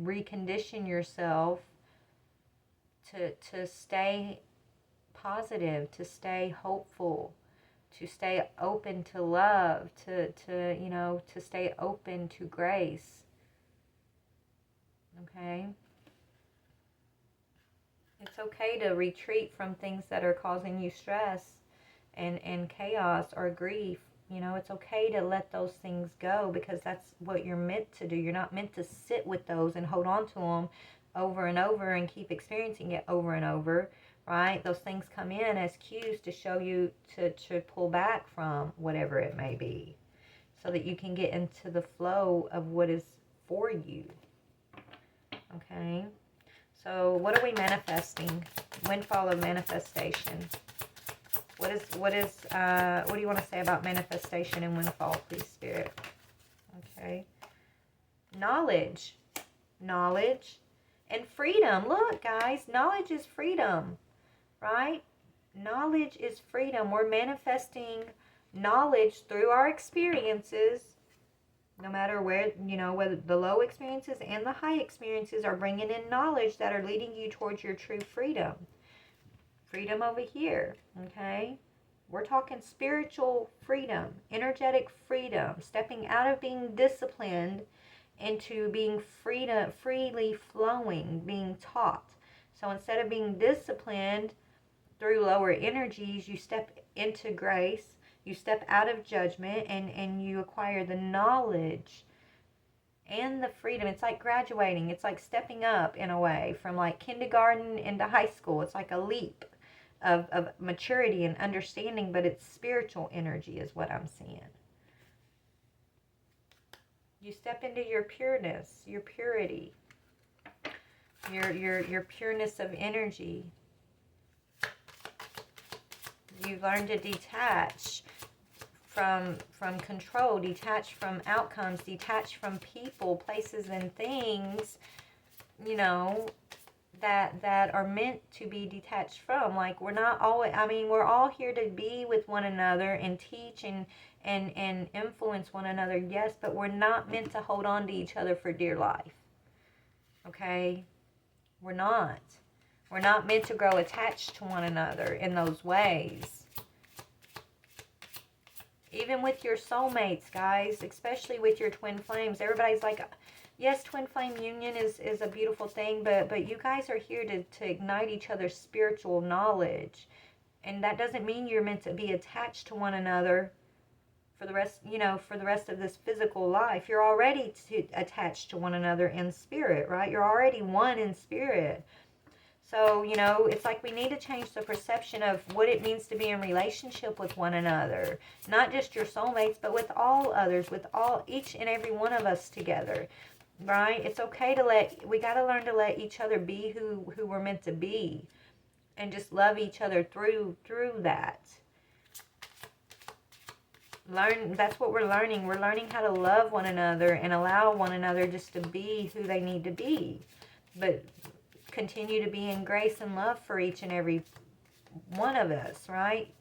recondition yourself to stay positive, to stay hopeful, to stay open to love, to stay open to grace. Okay? It's okay to retreat from things that are causing you stress and chaos or grief. It's okay to let those things go, because that's what you're meant to do. You're not meant to sit with those and hold on to them over and over and keep experiencing it over and over, right? Those things come in as cues to show you to pull back from whatever it may be, so that you can get into the flow of what is for you. Okay? So what are we manifesting? Windfall of manifestation. What do you want to say about manifestation and windfall, please, Spirit? Okay. Knowledge and freedom. Look, guys, knowledge is freedom, right? Knowledge is freedom. We're manifesting knowledge through our experiences, no matter where, whether the low experiences and the high experiences are bringing in knowledge that are leading you towards your true freedom. Freedom over here, okay? We're talking spiritual freedom, energetic freedom, stepping out of being disciplined into being freely flowing, being taught. So instead of being disciplined through lower energies, you step into grace, you step out of judgment, and you acquire the knowledge and the freedom. It's like graduating. It's like stepping up in a way from like kindergarten into high school. It's like a leap of maturity and understanding, but it's spiritual energy is what I'm seeing. You step into your pureness, your purity, your pureness of energy. You learn to detach from control, detach from outcomes, detach from people, places, and things, that are meant to be detached from. Like, we're not always, we're all here to be with one another and teach and influence one another, yes, but we're not meant to hold on to each other for dear life. Okay? We're not. We're not meant to grow attached to one another in those ways. Even with your soulmates, guys, especially with your twin flames, everybody's like, yes, twin flame union is a beautiful thing, but you guys are here to ignite each other's spiritual knowledge. And that doesn't mean you're meant to be attached to one another for the rest of this physical life. You're already attached to one another in spirit, right? You're already one in spirit. So, it's like we need to change the perception of what it means to be in relationship with one another. Not just your soulmates, but with all others, with each and every one of us together. Right? It's okay we got to learn to let each other be who we're meant to be. And just love each other through that. That's what we're learning. We're learning how to love one another and allow one another just to be who they need to be. But continue to be in grace and love for each and every one of us, right?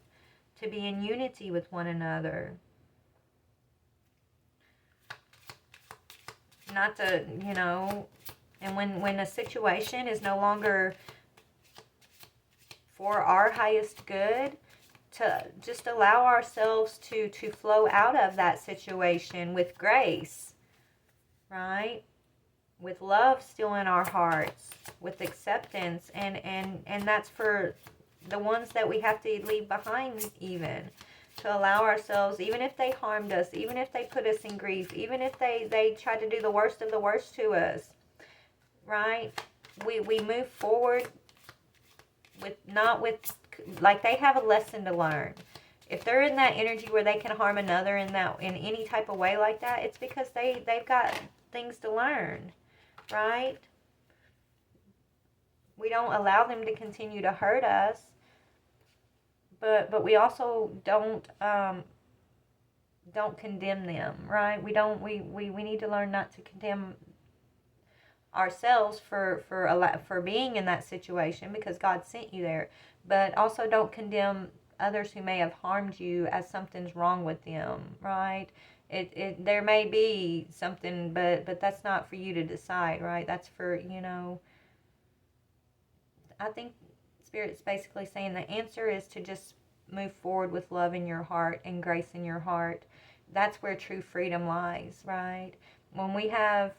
To be in unity with one another. Not to, and when a situation is no longer for our highest good, to just allow ourselves to flow out of that situation with grace, right? With love still in our hearts, with acceptance, and that's for the ones that we have to leave behind, even to allow ourselves, even if they harmed us, even if they put us in grief, even if they tried to do the worst of the worst to us, right? We move forward like they have a lesson to learn. If they're in that energy where they can harm another in any type of way like that, it's because they've got things to learn, right? We don't allow them to continue to hurt us, but we also don't condemn them, right? We need to learn not to condemn ourselves for being in that situation, because God sent you there. But also don't condemn others who may have harmed you as something's wrong with them, right? There may be something, but that's not for you to decide, right? That's for, I think Spirit's basically saying the answer is to just move forward with love in your heart and grace in your heart. That's where true freedom lies, right? When we have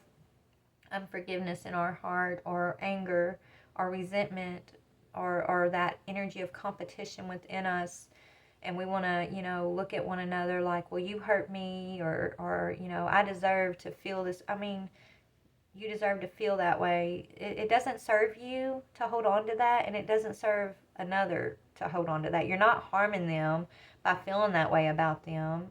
unforgiveness in our heart, or anger, or resentment, or that energy of competition within us, and we want to, look at one another like, well, you hurt me, or I deserve to feel this. I mean, you deserve to feel that way. It doesn't serve you to hold on to that, and it doesn't serve another to hold on to that. You're not harming them by feeling that way about them.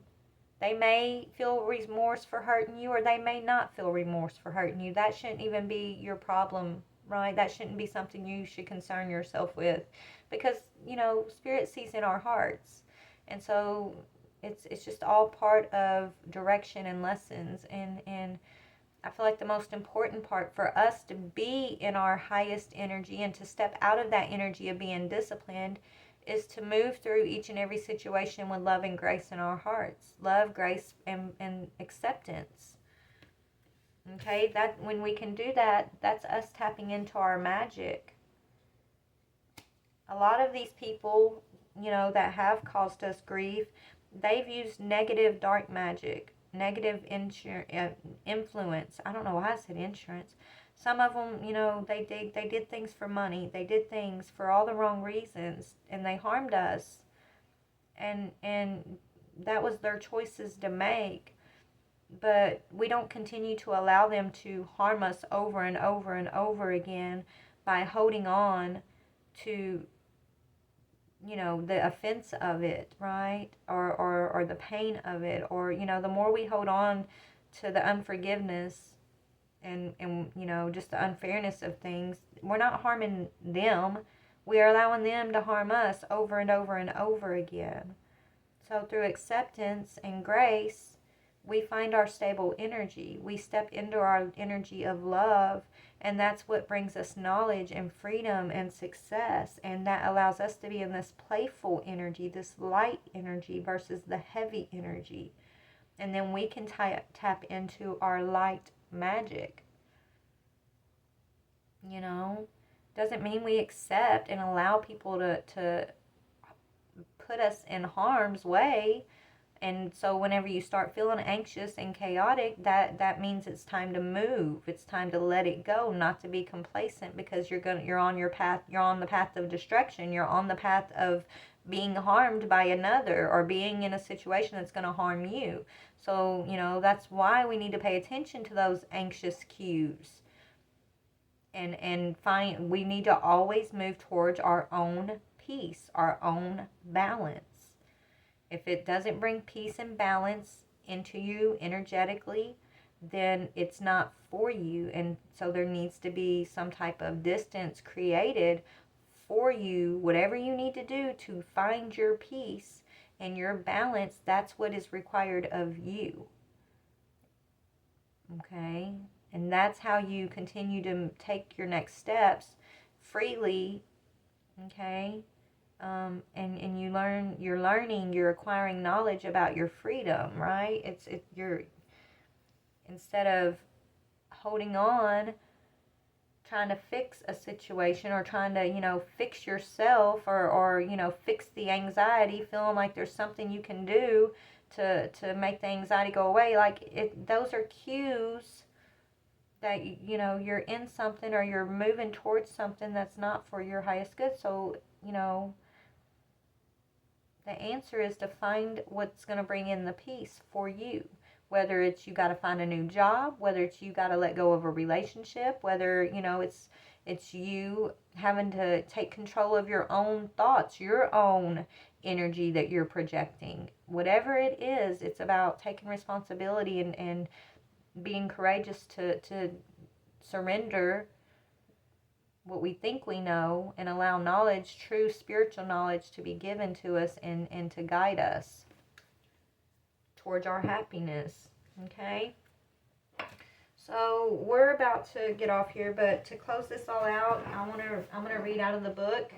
They may feel remorse for hurting you, or they may not feel remorse for hurting you. That shouldn't even be your problem, right? That shouldn't be something you should concern yourself with, because, Spirit sees in our hearts. And so it's just all part of direction and lessons. And I feel like the most important part for us to be in our highest energy and to step out of that energy of being disciplined is to move through each and every situation with love and grace in our hearts. Love, grace, and acceptance. Okay, that when we can do that, that's us tapping into our magic. A lot of these people, that have caused us grief, they've used negative dark magic, negative influence. I don't know why I said insurance. Some of them, they did things for money. They did things for all the wrong reasons, and they harmed us. And that was their choices to make. But we don't continue to allow them to harm us over and over and over again by holding on to, the offense of it, right? Or the pain of it. Or, the more we hold on to the unforgiveness and just the unfairness of things, we're not harming them. We are allowing them to harm us over and over and over again. So through acceptance and grace, we find our stable energy. We step into our energy of love, and that's what brings us knowledge and freedom and success. And that allows us to be in this playful energy, this light energy versus the heavy energy. And then we can tap into our light magic. Doesn't mean we accept and allow people to put us in harm's way. And so whenever you start feeling anxious and chaotic, that means it's time to move. It's time to let it go, not to be complacent, because you're on your path. You're on the path of destruction. You're on the path of being harmed by another, or being in a situation that's going to harm you. So, that's why we need to pay attention to those anxious cues. And we need to always move towards our own peace, our own balance. If it doesn't bring peace and balance into you energetically, then it's not for you. And so there needs to be some type of distance created for you, whatever you need to do to find your peace and your balance. That's what is required of you. Okay? And that's how you continue to take your next steps freely. Okay? And you're acquiring knowledge about your freedom, right? You're, instead of holding on, trying to fix a situation, or trying to, fix yourself, or fix the anxiety, feeling like there's something you can do to make the anxiety go away. Those are cues that, you're in something, or you're moving towards something that's not for your highest good. So, the answer is to find what's going to bring in the peace for you. Whether it's you got to find a new job, whether it's you got to let go of a relationship, whether, it's you having to take control of your own thoughts, your own energy that you're projecting. Whatever it is, it's about taking responsibility and being courageous to surrender what we think we know, and allow knowledge, true spiritual knowledge, to be given to us and to guide us towards our happiness. Okay? So we're about to get off here, but to close this all out, I'm gonna read out of the book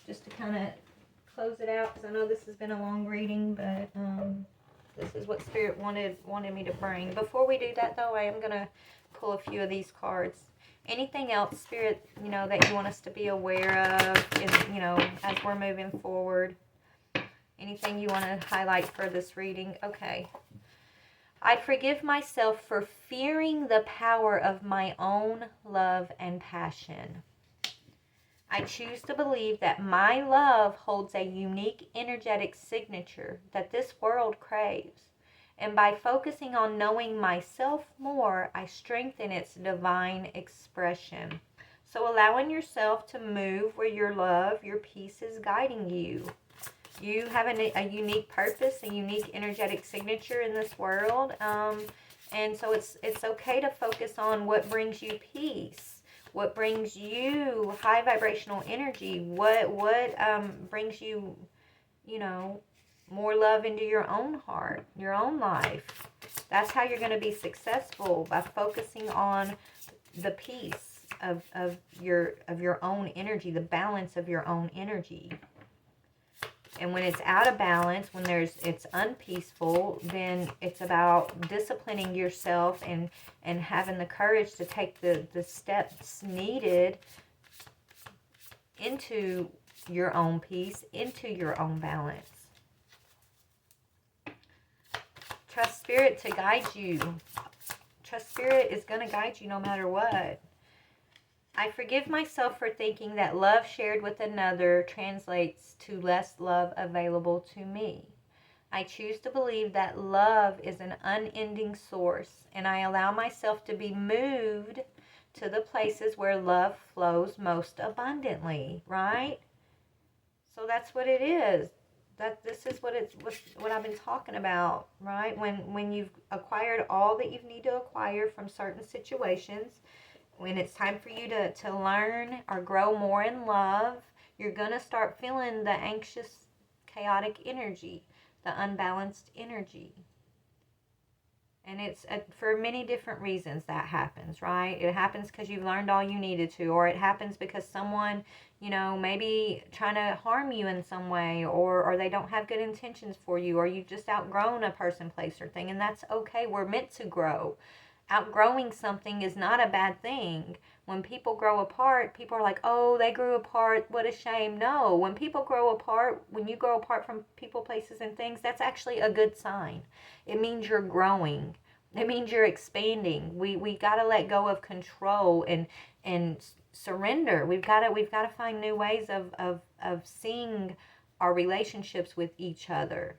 just to kind of close it out, because I know this has been a long reading, but This is what Spirit wanted me to bring. Before we do that, though, I am going to pull a few of these cards. Anything else, Spirit, you know, that you want us to be aware of, in, you know, as we're moving forward? Anything you want to highlight for this reading? Okay. I forgive myself for fearing the power of my own love and passion. I choose to believe that my love holds a unique energetic signature that this world craves. And by focusing on knowing myself more, I strengthen its divine expression. So allowing yourself to move where your love, your peace is guiding you. You have a unique purpose, a unique energetic signature in this world. And so it's okay to focus on what brings you peace, what brings you high vibrational energy, what brings you, you know, more love into your own heart, your own life. That's how you're going to be successful, by focusing on the peace of your own energy, the balance of your own energy. And when it's out of balance, when it's unpeaceful, then it's about disciplining yourself and having the courage to take the steps needed into your own peace, into your own balance. Trust Spirit to guide you. Trust Spirit is going to guide you no matter what. I forgive myself for thinking that love shared with another translates to less love available to me. I choose to believe that love is an unending source, and I allow myself to be moved to the places where love flows most abundantly, right? So that's what it is. This is what I've been talking about, right? When you've acquired all that you need to acquire from certain situations, when it's time for you to learn or grow more in love, you're going to start feeling the anxious, chaotic energy, the unbalanced energy. And it's for many different reasons that happens, right? It happens because you've learned all you needed to, or it happens because someone, you know, maybe trying to harm you in some way, or they don't have good intentions for you, or you've just outgrown a person, place, or thing, and that's okay. We're meant to grow. Outgrowing something is not a bad thing. When people grow apart, people are like, oh, they grew apart, what a shame. No, when people grow apart, when you grow apart from people, places, and things, that's actually a good sign. It means you're growing. It means you're expanding. We got to let go of control and surrender. We've got to find new ways of seeing our relationships with each other.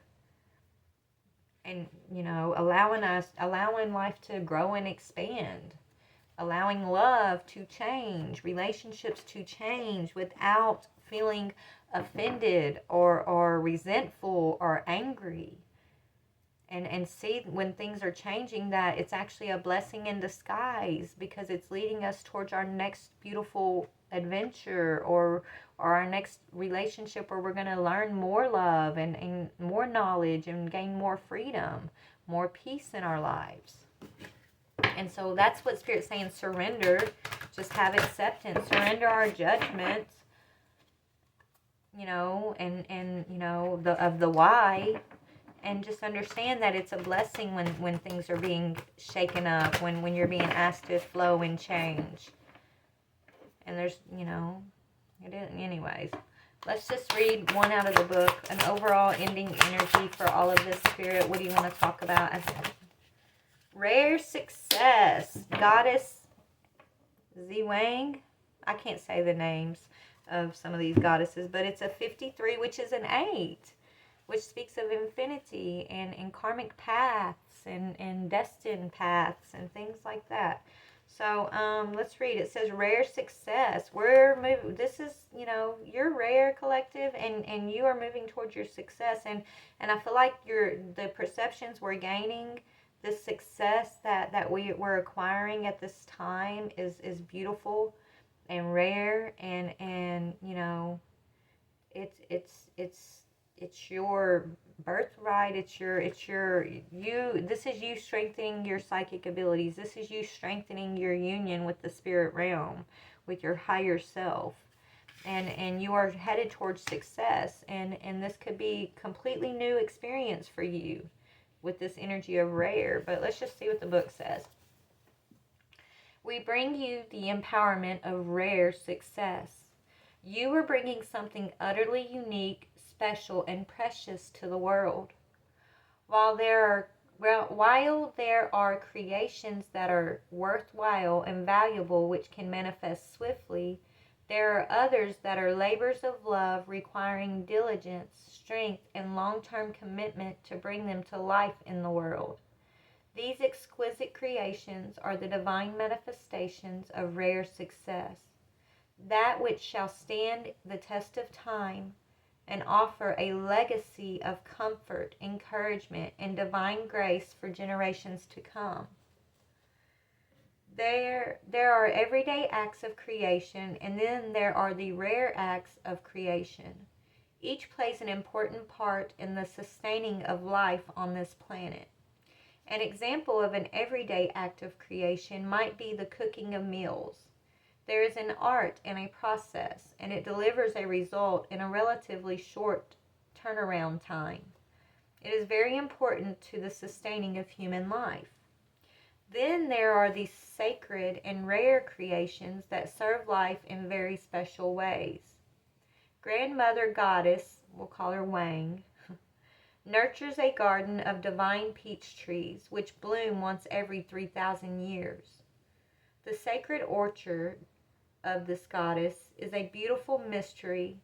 And, you know, allowing life to grow and expand, allowing love to change, relationships to change without feeling offended or resentful or angry. And see when things are changing that it's actually a blessing in disguise, because it's leading us towards our next beautiful adventure or our next relationship where we're going to learn more love and more knowledge and gain more freedom, more peace in our lives. And so that's what Spirit's saying. Surrender. Just have acceptance. Surrender our judgments, you know, and you know, of the why. And just understand that it's a blessing when things are being shaken up, when you're being asked to flow and change. And there's, you know, it is. Anyways, let's just read one out of the book. An overall ending energy for all of this, Spirit. What do you want to talk about? Rare success. Goddess Ziwang. I can't say the names of some of these goddesses, but it's a 53, which is an 8. Which speaks of infinity and karmic paths and destined paths and things like that. So let's read. It says rare success. This is, you know, you're rare, collective, and you are moving towards your success. And I feel like the perceptions we're gaining, the success that we're acquiring at this time is beautiful and rare, and you know, it's your birthright. This is you strengthening your psychic abilities. This is you strengthening your union with the spirit realm, with your higher self. And you are headed towards success. And this could be completely new experience for you. with this energy of rare, but let's just see what the book says. We bring you the empowerment of rare success. You are bringing something utterly unique, special, and precious to the world. While there are creations that are worthwhile and valuable which can manifest swiftly, there are others that are labors of love requiring diligence, strength, and long-term commitment to bring them to life in the world. These exquisite creations are the divine manifestations of rare success, that which shall stand the test of time and offer a legacy of comfort, encouragement, and divine grace for generations to come. There are everyday acts of creation, and then there are the rare acts of creation. Each plays an important part in the sustaining of life on this planet. An example of an everyday act of creation might be the cooking of meals. There is an art and a process, and it delivers a result in a relatively short turnaround time. It is very important to the sustaining of human life. Then there are the sacred and rare creations that serve life in very special ways. Grandmother Goddess, we'll call her Wang, nurtures a garden of divine peach trees which bloom once every 3,000 years. The sacred orchard of this goddess is a beautiful mystery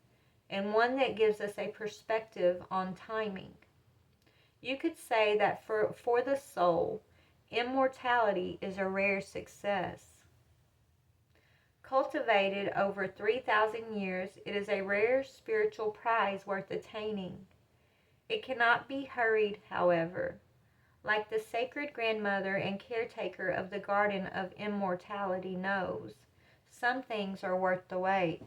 and one that gives us a perspective on timing. You could say that for the soul, immortality is a rare success. Cultivated over 3,000 years, it is a rare spiritual prize worth attaining. It cannot be hurried, however. Like the sacred grandmother and caretaker of the Garden of Immortality knows, some things are worth the wait.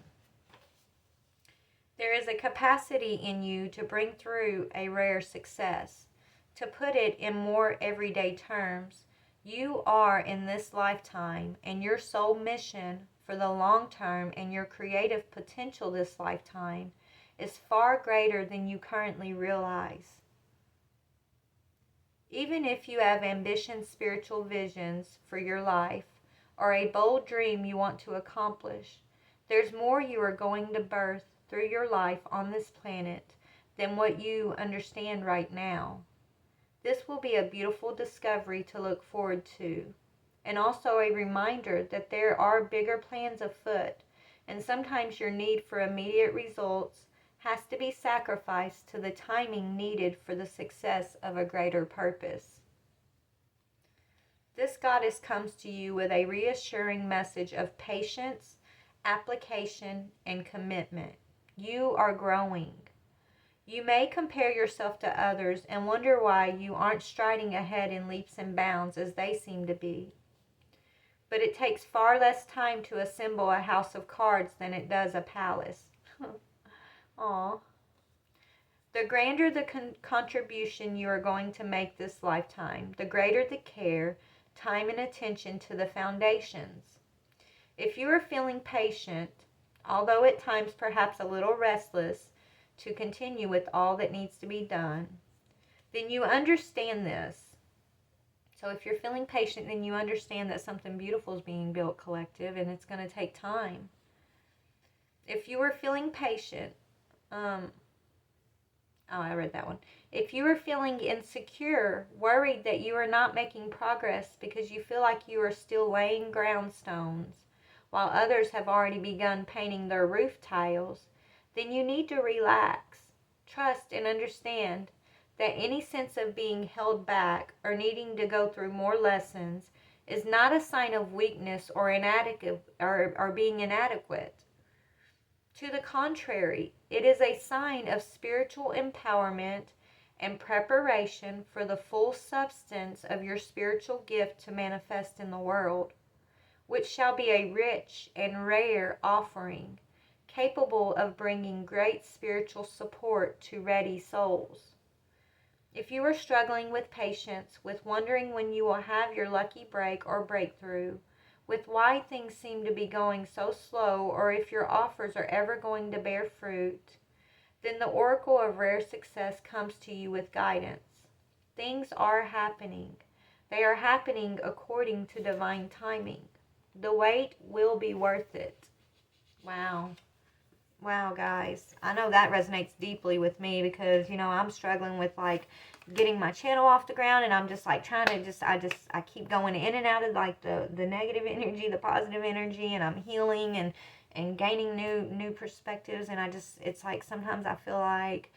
There is a capacity in you to bring through a rare success. To put it in more everyday terms, you are in this lifetime, and your soul mission for the long term and your creative potential this lifetime is far greater than you currently realize. Even if you have ambitious spiritual visions for your life or a bold dream you want to accomplish, there's more you are going to birth through your life on this planet than what you understand right now. This will be a beautiful discovery to look forward to, and also a reminder that there are bigger plans afoot, and sometimes your need for immediate results has to be sacrificed to the timing needed for the success of a greater purpose. This goddess comes to you with a reassuring message of patience, application, and commitment. You are growing. You may compare yourself to others and wonder why you aren't striding ahead in leaps and bounds as they seem to be. But it takes far less time to assemble a house of cards than it does a palace. Aw. The grander the contribution you are going to make this lifetime, the greater the care, time, and attention to the foundations. If you are feeling patient, although at times perhaps a little restless, to continue with all that needs to be done, then you understand this. So if you're feeling patient, then you understand that something beautiful is being built, collective, and it's going to take time. If you are feeling patient, I read that one. If you are feeling insecure, worried that you are not making progress because you feel like you are still laying groundstones while others have already begun painting their roof tiles, then you need to relax, trust, and understand that any sense of being held back or needing to go through more lessons is not a sign of weakness or being inadequate. To the contrary, it is a sign of spiritual empowerment and preparation for the full substance of your spiritual gift to manifest in the world, which shall be a rich and rare offering, capable of bringing great spiritual support to ready souls. If you are struggling with patience, with wondering when you will have your lucky break or breakthrough, with why things seem to be going so slow, or if your offers are ever going to bear fruit, then the oracle of rare success comes to you with guidance. Things are happening. They are happening according to divine timing. The wait will be worth it. Wow. Wow, guys. I know that resonates deeply with me because, you know, I'm struggling with, like, getting my channel off the ground, and I'm just, like, trying to I keep going in and out of, like, the negative energy, the positive energy, and I'm healing and gaining new perspectives, and it's like sometimes I feel like,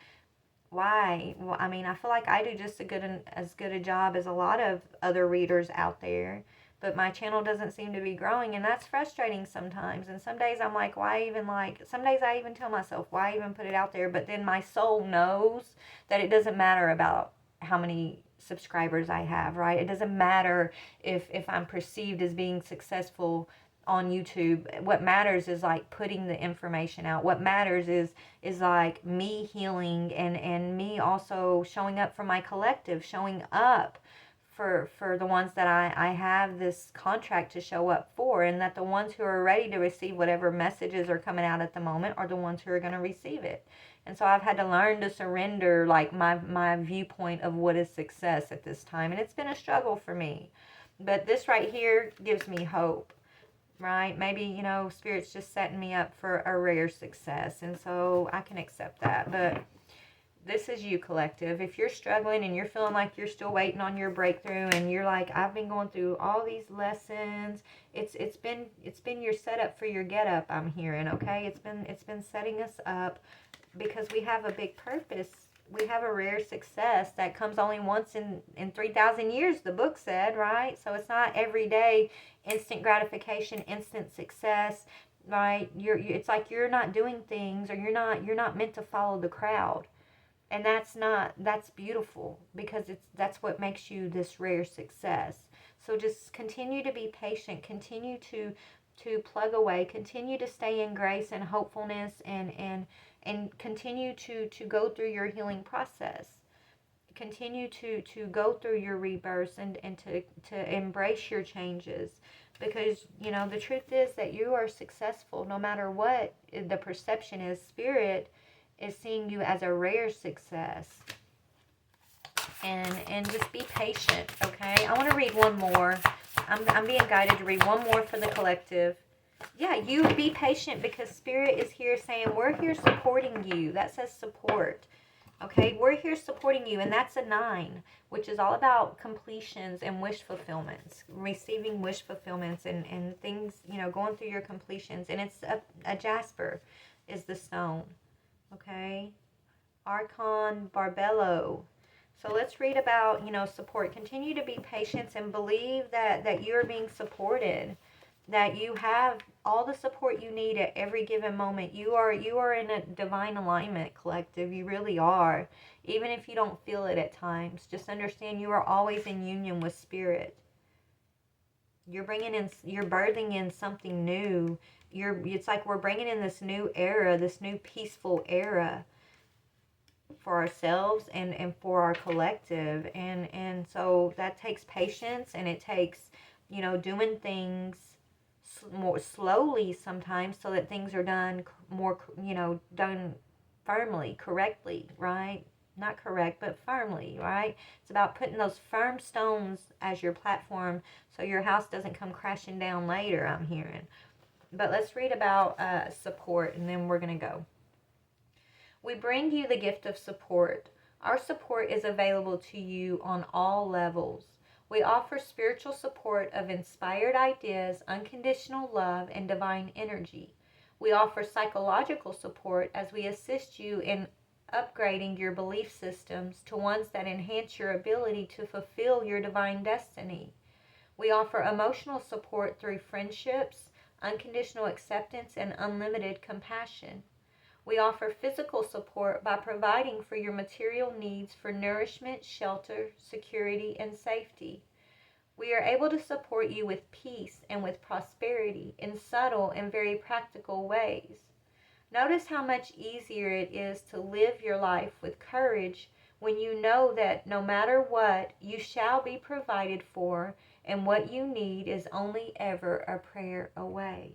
why? Well, I mean, I feel like I do just as good a job as a lot of other readers out there, but my channel doesn't seem to be growing, and that's frustrating sometimes. And some days I'm like, why even, like, some days I even tell myself, why even put it out there? But then my soul knows that it doesn't matter about how many subscribers I have, right? It doesn't matter if I'm perceived as being successful on YouTube. What matters is, like, putting the information out. What matters is like me healing and me also showing up for my collective, showing up for the ones that I have this contract to show up for, and that the ones who are ready to receive whatever messages are coming out at the moment are the ones who are going to receive it. And so I've had to learn to surrender, like, my viewpoint of what is success at this time, and it's been a struggle for me. But this right here gives me hope. Right? Maybe, you know, Spirit's just setting me up for a rare success, and so I can accept that. But this is you, collective. If you're struggling and you're feeling like you're still waiting on your breakthrough, and you're like, I've been going through all these lessons, it's been your setup for your get up, I'm hearing, okay? It's been setting us up because we have a big purpose. We have a rare success that comes only once in 3,000 years, the book said, right? So it's not every day instant gratification, instant success, right? It's like you're not doing things, or you're not meant to follow the crowd. And that's beautiful, because that's what makes you this rare success. So just continue to be patient, continue to plug away, continue to stay in grace and hopefulness, and continue to go through your healing process. Continue to go through your rebirths, and to embrace your changes, because, you know, the truth is that you are successful no matter what the perception is. Spirit is seeing you as a rare success. And just be patient, okay? I want to read one more. I'm being guided to read one more for the collective. Yeah, you be patient, because Spirit is here saying, we're here supporting you. That says support. Okay, we're here supporting you, and that's a 9, which is all about completions and wish fulfillments, receiving wish fulfillments and things, you know, going through your completions. And it's a jasper is the stone. Okay, Archon Barbello. So let's read about, you know, support. Continue to be patient and believe that you're being supported, that you have all the support you need at every given moment. You are in a divine alignment, collective. You really are. Even if you don't feel it at times, just understand you are always in union with Spirit. You're birthing in something new. It's like we're bringing in this new era, this new peaceful era for ourselves and for our collective. And so that takes patience, and it takes, you know, doing things more slowly sometimes, so that things are done more, you know, done firmly, correctly, right? Not correct, but firmly, right? It's about putting those firm stones as your platform, so your house doesn't come crashing down later, I'm hearing. But let's read about support, and then we're going to go. We bring you the gift of support. Our support is available to you on all levels. We offer spiritual support of inspired ideas, unconditional love, and divine energy. We offer psychological support as we assist you in upgrading your belief systems to ones that enhance your ability to fulfill your divine destiny. We offer emotional support through friendships, unconditional acceptance, and unlimited compassion. We offer physical support by providing for your material needs for nourishment, shelter, security, and safety. We are able to support you with peace and with prosperity in subtle and very practical ways. Notice how much easier it is to live your life with courage when you know that no matter what, you shall be provided for, and what you need is only ever a prayer away.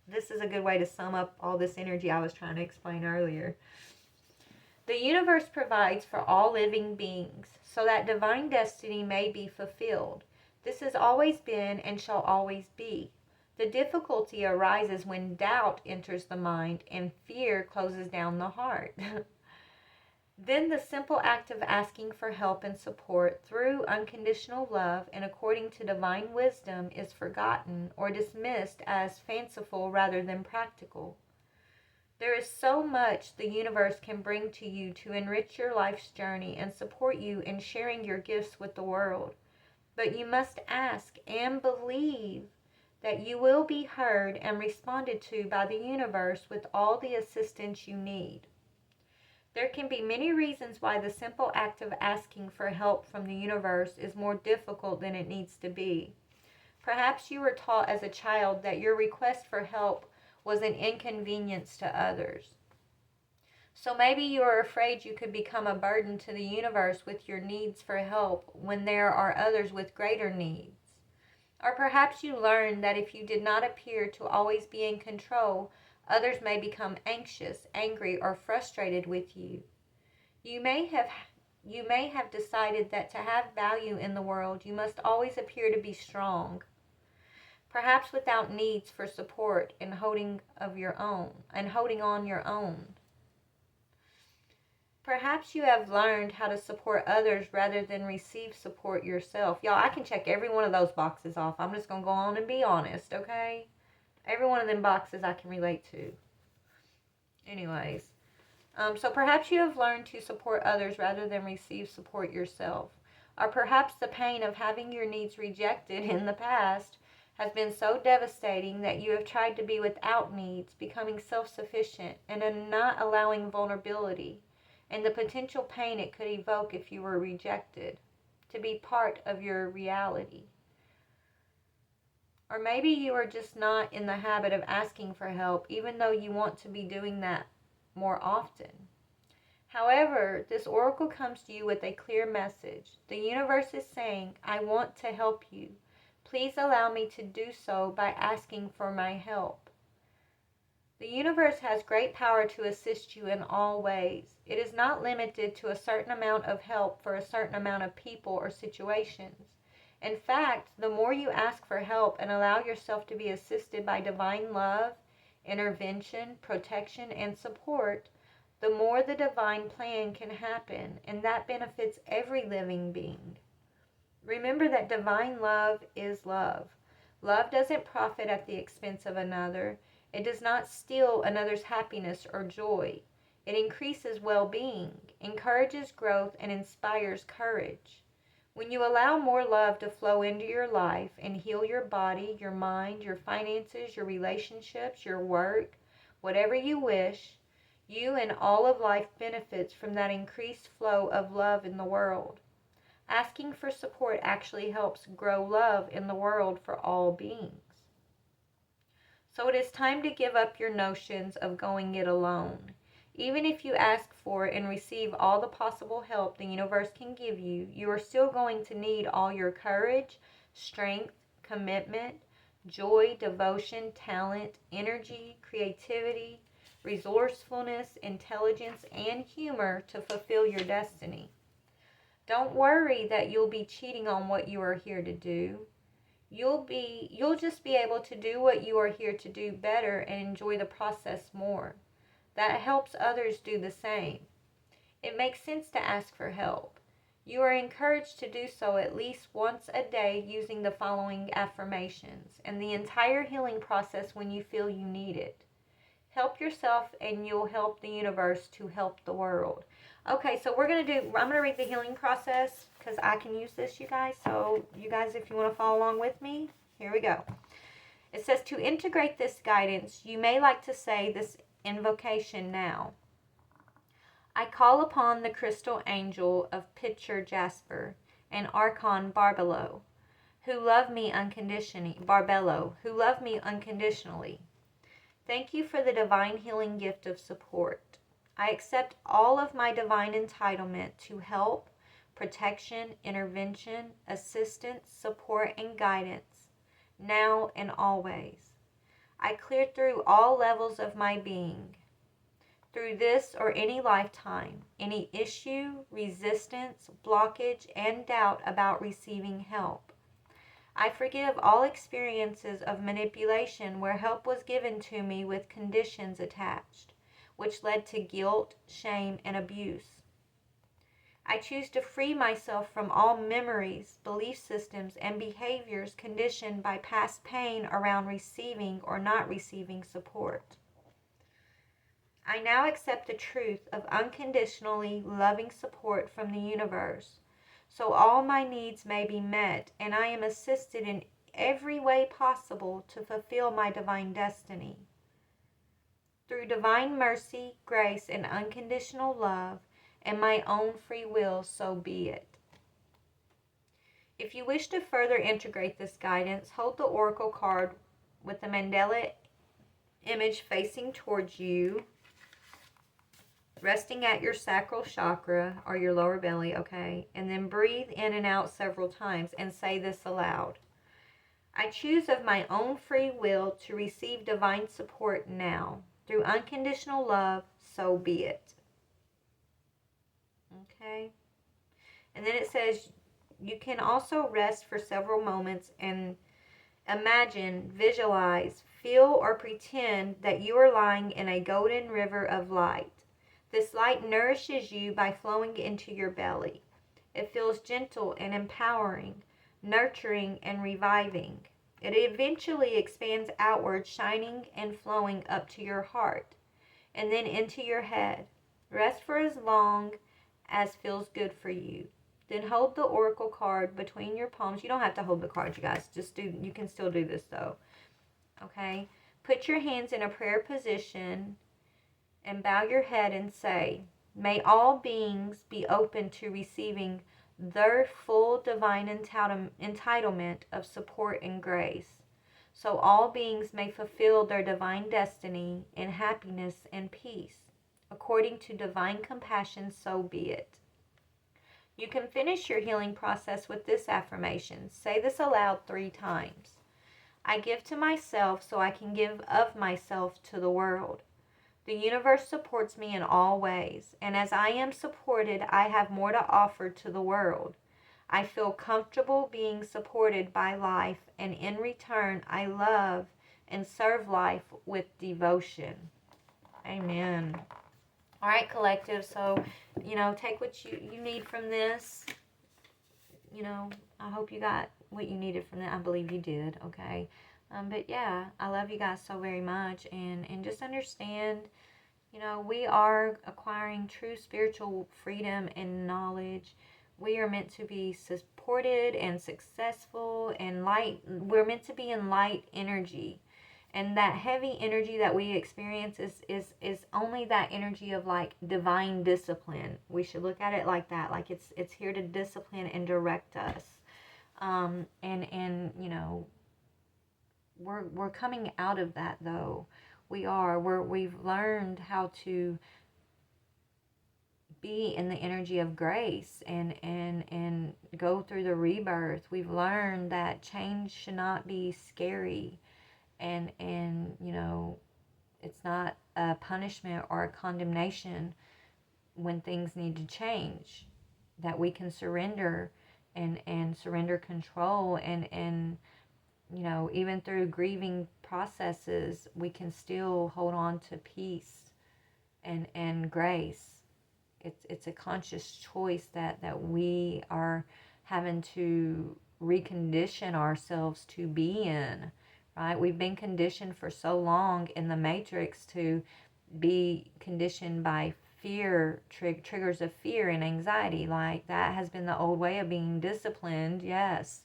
This is a good way to sum up all this energy I was trying to explain earlier. The universe provides for all living beings, so that divine destiny may be fulfilled. This has always been and shall always be. The difficulty arises when doubt enters the mind and fear closes down the heart. Then the simple act of asking for help and support through unconditional love and according to divine wisdom is forgotten or dismissed as fanciful rather than practical. There is so much the universe can bring to you to enrich your life's journey and support you in sharing your gifts with the world. But you must ask and believe that you will be heard and responded to by the universe with all the assistance you need. There can be many reasons why the simple act of asking for help from the universe is more difficult than it needs to be. Perhaps you were taught as a child that your request for help was an inconvenience to others. So maybe you are afraid you could become a burden to the universe with your needs for help when there are others with greater needs. Or perhaps you learned that if you did not appear to always be in control, others may become anxious, angry, or frustrated with you. You may have decided that to have value in the world, you must always appear to be strong, perhaps without needs for support and holding on your own. Perhaps you have learned how to support others rather than receive support yourself. Y'all, I can check every one of those boxes off. I'm just going to go on and be honest, okay? Every one of them boxes I can relate to. Anyways, so perhaps you have learned to support others rather than receive support yourself. Or perhaps the pain of having your needs rejected in the past has been so devastating that you have tried to be without needs, becoming self-sufficient, and not allowing vulnerability and the potential pain it could evoke if you were rejected to be part of your reality. Or maybe you are just not in the habit of asking for help, even though you want to be doing that more often. However, this oracle comes to you with a clear message. The universe is saying, I want to help you. Please allow me to do so by asking for my help. The universe has great power to assist you in all ways. It is not limited to a certain amount of help for a certain amount of people or situations. In fact, the more you ask for help and allow yourself to be assisted by divine love, intervention, protection, and support, the more the divine plan can happen, and that benefits every living being. Remember that divine love is love. Love doesn't profit at the expense of another. It does not steal another's happiness or joy. It increases well-being, encourages growth, and inspires courage. When you allow more love to flow into your life and heal your body, your mind, your finances, your relationships, your work, whatever you wish, you and all of life benefits from that increased flow of love in the world. Asking for support actually helps grow love in the world for all beings. So it is time to give up your notions of going it alone. Even if you ask for and receive all the possible help the universe can give you, you are still going to need all your courage, strength, commitment, joy, devotion, talent, energy, creativity, resourcefulness, intelligence, and humor to fulfill your destiny. Don't worry that you'll be cheating on what you are here to do. You'll just be able to do what you are here to do better and enjoy the process more. That helps others do the same. It makes sense to ask for help. You are encouraged to do so at least once a day using the following affirmations and the entire healing process when you feel you need it. Help yourself and you'll help the universe to help the world. Okay, so I'm going to read the healing process because I can use this, you guys. So you guys, if you want to follow along with me, here we go. It says, to integrate this guidance, you may like to say this invocation now. I call upon the crystal angel of Pitcher Jasper and Archon Barbello, who love me unconditionally. Thank you for the divine healing gift of support. I accept all of my divine entitlement to help, protection, intervention, assistance, support, and guidance, now and always. I clear through all levels of my being. through this or any lifetime, any issue, resistance, blockage, and doubt about receiving help. I forgive all experiences of manipulation where help was given to me with conditions attached, which led to guilt, shame, and abuse. I choose to free myself from all memories, belief systems, and behaviors conditioned by past pain around receiving or not receiving support. I now accept the truth of unconditionally loving support from the universe, so all my needs may be met and I am assisted in every way possible to fulfill my divine destiny. Through divine mercy, grace, and unconditional love, and my own free will, so be it. If you wish to further integrate this guidance, hold the oracle card with the mandala image facing towards you, resting at your sacral chakra or your lower belly, okay? And then breathe in and out several times and say this aloud. I choose of my own free will to receive divine support now. Through unconditional love, so be it. Okay? And then it says you can also rest for several moments and imagine, visualize, feel, or pretend that you are lying in a golden river of light. This light nourishes you by flowing into your belly. It feels gentle and empowering, nurturing and reviving. It eventually expands outward, shining and flowing up to your heart, and then into your head. Rest for as long as feels good for you. Then hold the oracle card between your palms. You don't have to hold the card, you guys. Just do. You can still do this though. Okay? Put your hands in a prayer position and bow your head and say, may all beings be open to receiving their full divine entitlement of support and grace, so all beings may fulfill their divine destiny in happiness and peace. According to divine compassion, so be it. You can finish your healing process with this affirmation. Say this aloud 3 times. I give to myself so I can give of myself to the world. The universe supports me in all ways, and as I am supported, I have more to offer to the world. I feel comfortable being supported by life, and in return, I love and serve life with devotion. Amen. All right, collective, so, take what you need from this. I hope you got what you needed from that. I believe you did, okay? But yeah, I love you guys so very much, and just understand, we are acquiring true spiritual freedom and knowledge. We are meant to be supported and successful and light. We're meant to be in light energy, and that heavy energy that we experience is only that energy of like divine discipline. We should look at it like that, like it's here to discipline and direct us. We're coming out of that though. We've learned how to be in the energy of grace and go through the rebirth. We've learned that change should not be scary, and it's not a punishment or a condemnation when things need to change, that we can surrender and surrender control, and even through grieving processes, we can still hold on to peace and grace. It's a conscious choice that we are having to recondition ourselves to be in, right? We've been conditioned for so long in the matrix to be conditioned by fear, triggers of fear and anxiety. Like, that has been the old way of being disciplined, yes.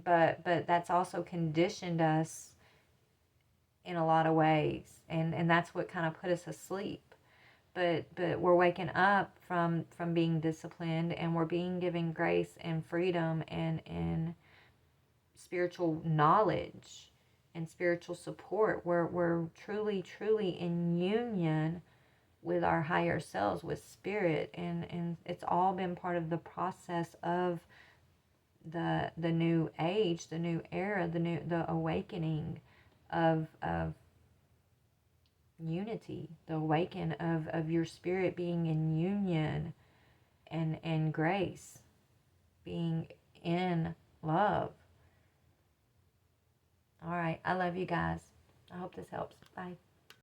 But that's also conditioned us in a lot of ways, and that's what kind of put us asleep. But we're waking up from being disciplined, and we're being given grace and freedom and spiritual knowledge and spiritual support. We're truly in union with our higher selves, with spirit, and it's all been part of the process of the new age, the new era, the awakening of unity, the awaken of your spirit being in union and grace, being in love. All right. I love you guys. I hope this helps. Bye.